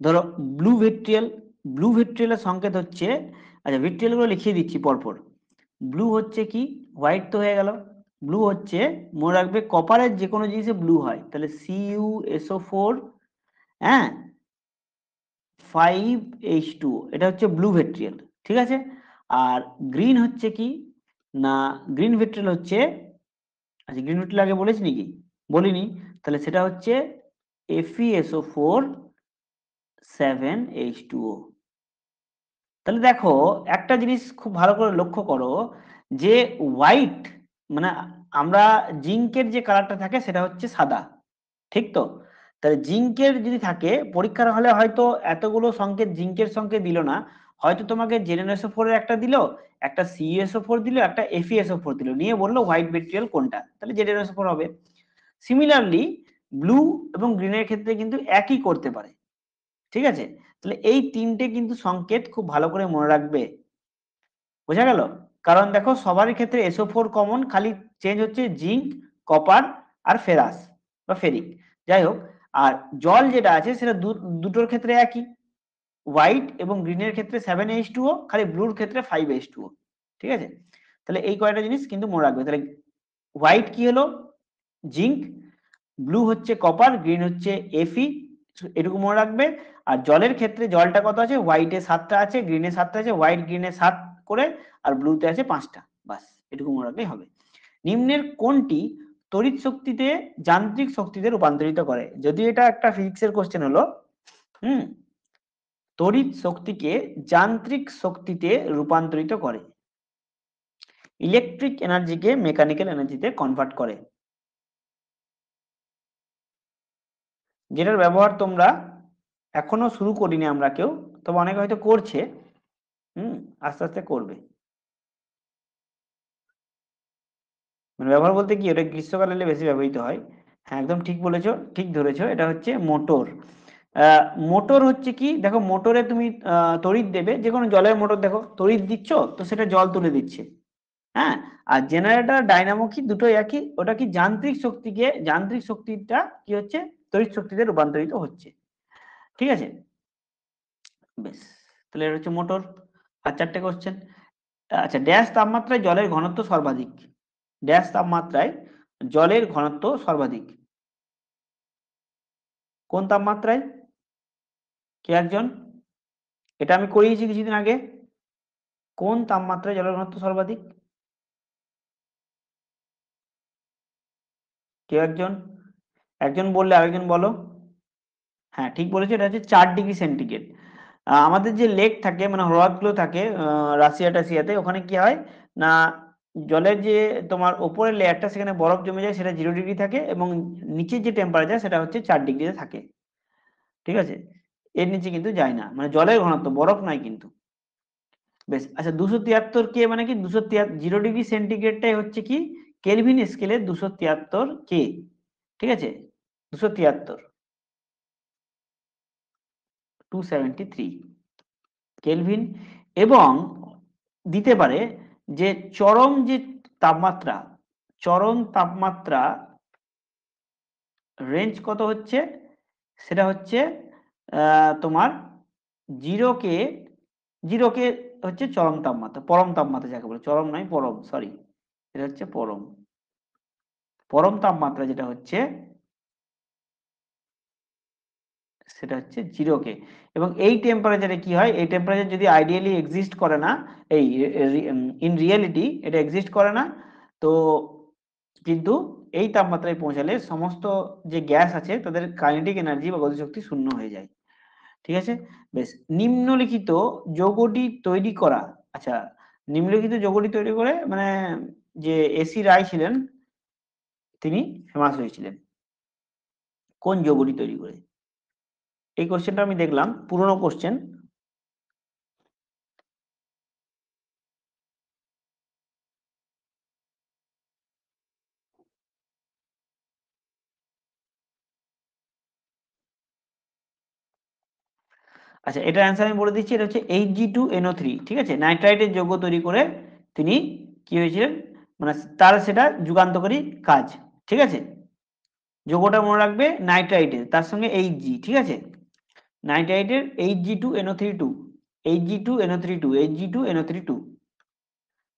ধরো ব্লু ভিট্রিয়াল, ব্লু ভিট্রিয়ালের সংকেত হচ্ছে আচ্ছা ভিট্রিয়াল গুলো লিখিয়ে দিচ্ছি পরপর। ব্লু হচ্ছে কি, হোয়াইট তো হয়ে গেল। ব্লু হচ্ছে, মনে রাখবে কপারের যে কোনো জিনিসে ব্লু হয়, তাহলে CuSO4, হ্যাঁ, 5H2, এটা হচ্ছে ব্লু ভিট্রিয়াল, ঠিক আছে। আর গ্রিন হচ্ছে কি না, গ্রিন ভিট্রিয়াল হচ্ছে, আচ্ছা গ্রিন ভিট্রিয়াল আগে বলেছি নাকি, বলিনি, তাহলে সেটা হচ্ছে FeSO4 7H2O। তাহলে দেখো একটা জিনিস খুব ভালো করে লক্ষ্য করো, যে হোয়াইট মানে আমরা জিঙ্কের যে কালারটা থাকে সেটা হচ্ছে সাদা, ঠিক তো। তাহলে জিঙ্কের যদি থাকে, পরীক্ষার হলে হয়তো এতগুলো সংকেত জিঙ্কের সংকেত দিল না, হয়তো তোমাকে ZnSO4 এর একটা দিল, একটা CuSO4 দিল, একটা FeSO4 দিল, নিয়ে বললো হোয়াইট ভিট্রিয়াল কোনটা, তাহলে ZnSO4 হবে। সিমিলারলি ব্লু এবং গ্রিনের ক্ষেত্রে কিন্তু একই করতে পারে, ঠিক আছে। তাহলে এই তিনটে কিন্তু সংকেত খুব ভালো করে মনে রাখবে, বোঝা গেল। কারণ দেখো সবারই ক্ষেত্রে SO4 কমন, খালি চেঞ্জ হচ্ছে জিঙ্ক, কপার আর ফেরাস বা ফেরিক, যাই হোক। আর জল যেটা আছে সেটা দুটোর ক্ষেত্রে একই, হোয়াইট এবং গ্রিনের ক্ষেত্রে 7H2O, খালি ব্লুর ক্ষেত্রে 5H2O, ঠিক আছে। তাহলে এই কয়টা জিনিস কিন্তু মনে রাখবে। তাহলে হোয়াইট কি হলো, জিঙ্ক, ব্লু হচ্ছে কপার, গ্রিন হচ্ছে Fe, এটুকু মনে রাখবে। আর জলের ক্ষেত্রে জলটা কত আছে, হোয়াইটে 7টা আছে, গ্রিনে 7টা আছে, হোয়াইট গ্রিনে 7 করে, আর ব্লুতে আছে 5টা, বাস এটুকু মনে রাখলেই হবে। নিম্নের কোনটি তড়িৎ শক্তিতে যান্ত্রিক শক্তিতে রূপান্তরিত করে, যদিও এটা একটা ফিজিক্সের কোশ্চেন হলো, হুম, তড়িৎ শক্তিকে যান্ত্রিক শক্তিতে রূপান্তরিত করে, ইলেকট্রিক এনার্জিকে মেকানিক্যাল এনার্জিতে কনভার্ট করে, যেটার ব্যবহার তোমরা এখনো শুরু করিনি আমরা কেউ, তবে অনেকে হয়তো করছে, হুম, আস্তে আস্তে করবে। মানে ব্যবহার বলতে কি, ওটা গ্রীষ্মকালে এলে বেশি ব্যবহৃত হয়। হ্যাঁ একদম ঠিক বলেছো, ঠিক ধরেছো, এটা হচ্ছে মোটর। মোটর হচ্ছে কি, দেখো মোটরে তুমি তড়িৎ দেবে, যে কোনো জলের মোটর দেখো তড়িৎ দিচ্ছ তো সেটা জল তুলে দিচ্ছে, হ্যাঁ। আর জেনারেটর ডাইনামো কি দুটোই একই, ওটা কি যান্ত্রিক শক্তিকে, যান্ত্রিক শক্তিটা কি হচ্ছে তড়িৎ শক্তিতে রূপান্তরিত হচ্ছে, ঠিক আছে। বেশ, তাহলে এটা হচ্ছে মোটর। আর চারটে কোশ্চেন। আচ্ছা, ড্যাশ তাপমাত্রায় জলের ঘনত্ব সর্বাধিক, ড্যাশ তাপমাত্রায় জলের ঘনত্ব সর্বাধিক, কোন তাপমাত্রায়, কে একজন, এটা আমি করিয়েছি কিছুদিন আগে, কোন তাপমাত্রায় জলের ঘনত্ব সর্বাধিক, কেউ একজন, একজন বললে আরেকজন বলো। হ্যাঁ ঠিক বলেছো, এটা হচ্ছে 4 ডিগ্রি সেন্টিগ্রেড। আমাদের যে লেক থাকে মানে হ্রদগুলো থাকে রাশিয়া টাশিয়াতে, ওখানে কি হয় না, জলের যে তোমার ওপরের লেয়ারটা সেখানে বরফ জমে যায়, সেটা 0 ডিগ্রি থাকে, এবং নিচের যে টেম্পারেচার সেটা হচ্ছে 4 ডিগ্রিতে থাকে, ঠিক আছে। এর নিচে কিন্তু যায় না, মানে জলের ঘনত্ব, বরফ নয় কিন্তু। বেশ, আচ্ছা 273 কে মানে কি, 273, 0 ডিগ্রি সেন্টিগ্রেডটাই হচ্ছে কি কেলভিন স্কেলে 273 কে, ঠিক আছে, 273, 273 কেলভিন। এবং দিতে পারে যে চরম যে তাপমাত্রা, চরম তাপমাত্রা রেঞ্জ কত হচ্ছে, সেটা হচ্ছে তোমার 0 কে, 0 কে হচ্ছে চরম তাপমাত্রা, পরম তাপমাত্রা যাকে বলে, চরম নয় পরম, সরি, এটা হচ্ছে পরম, পরম তাপমাত্রা যেটা হচ্ছে সেটা হচ্ছে 0 কে। এবং এই টেম্পারেচারে কি হয়, এই টেম্পারেচার যদি আইডিয়ালি এক্সিস্ট করে না, এই ইন রিয়েলিটি এটা এক্সিস্ট করে না, তো কিন্তু এই তাপমাত্রায় পৌঁছালে সমস্ত যে গ্যাস আছে তাদের কাইনেটিক এনার্জি বা গতিশক্তি শূন্য হয়ে যায়, ঠিক আছে। বেশ, নিম্নলিখিত যৌগটি তৈরি করা, আচ্ছা নিম্নলিখিত যৌগটি তৈরি করে মানে যে এসি রায় ছিলেন তিনি ফেমাস হয়েছিলেন কোন যৌগটি তৈরি করে, এই কোশ্চেনটা আমি দেখলাম পুরনো কোশ্চেন। আচ্ছা এটার অ্যান্সার আমি বলে দিচ্ছি, এটা হচ্ছে Hg2NO3, ঠিক আছে, নাইট্রাইটের যৌগ তৈরি করে তিনি কি হয়েছিলেন, মানে তার সেটা যুগান্তকারী কাজ, ঠিক আছে। যৌগটা মনে রাখবে নাইট্রাইটের, তার সঙ্গে Hg, ঠিক আছে, নাইট্রাইটের Hg2NO3 2, Hg2NO3 2, Hg2NO3 2।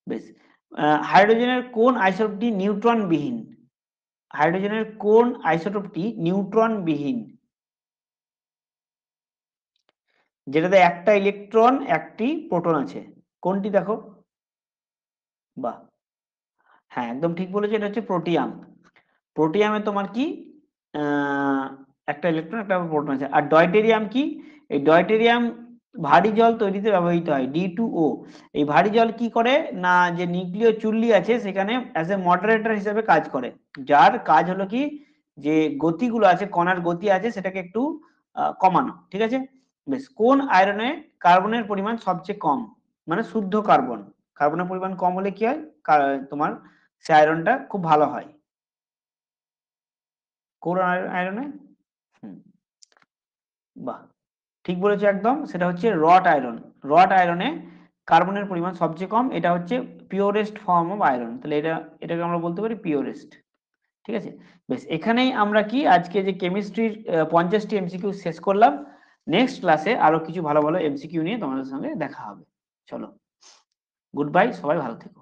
বেশ, হাইড্রোজেনের কোন আইসোটোপটি নিউট্রন বিহীন? হাইড্রোজেনের কোন আইসোটোপটি নিউট্রন বিহীন? যেটাতে একটা ইলেকট্রন একটি প্রোটন আছে, কোনটি দেখো? বাহ, হ্যাঁ একদম ঠিক বলেছো, এটা হচ্ছে প্রোটিয়াম। প্রোটিয়ামে তোমার কি আহ, একটা ইলেকট্রন একটা প্রোটন আছে। আর ডয়টেরিয়াম কি? এই ডয়টেরিয়াম ভারী জল তৈরিতে ব্যবহৃত হয়, D2O। এই ভারী জল কি করে না, যে নিউক্লিয় চুল্লি আছে সেখানে অ্যাজ এ মডারেটর হিসেবে কাজ করে, যার কাজ হলো কি যে গতিগুলো আছে, কণার গতি আছে সেটাকে একটু কমানো, ঠিক আছে। বেশ, কোন আয়রনে কার্বনের পরিমাণ সবচেয়ে কম, মানে শুদ্ধ কার্বন, কার্বনের পরিমাণ কম হলে কি হয়, তোমার সে আয়রনটা খুব ভালো হয়। কোন আয়রনে? হুম, বাহ, ঠিক বলেছো একদম, সেটা হচ্ছে রট আয়রন। রট আয়রনে কার্বনের পরিমাণ সবচেয়ে কম, এটা হচ্ছে পিওরেস্ট ফর্ম অফ আয়রন, তাহলে এটাকে আমরা বলতে পারি পিওরেস্ট। ঠিক আছে। বেশ, এখানেই আমরা কি আজকে যে কেমিস্ট্রির 50টি এমসিকিউ শেষ করলাম। নেক্সট ক্লাসে আরো কিছু ভালো ভালো এমসিকিউ নিয়ে তোমাদের সঙ্গে দেখা হবে। চলো, গুড বাই, সবাই ভালো থেকো।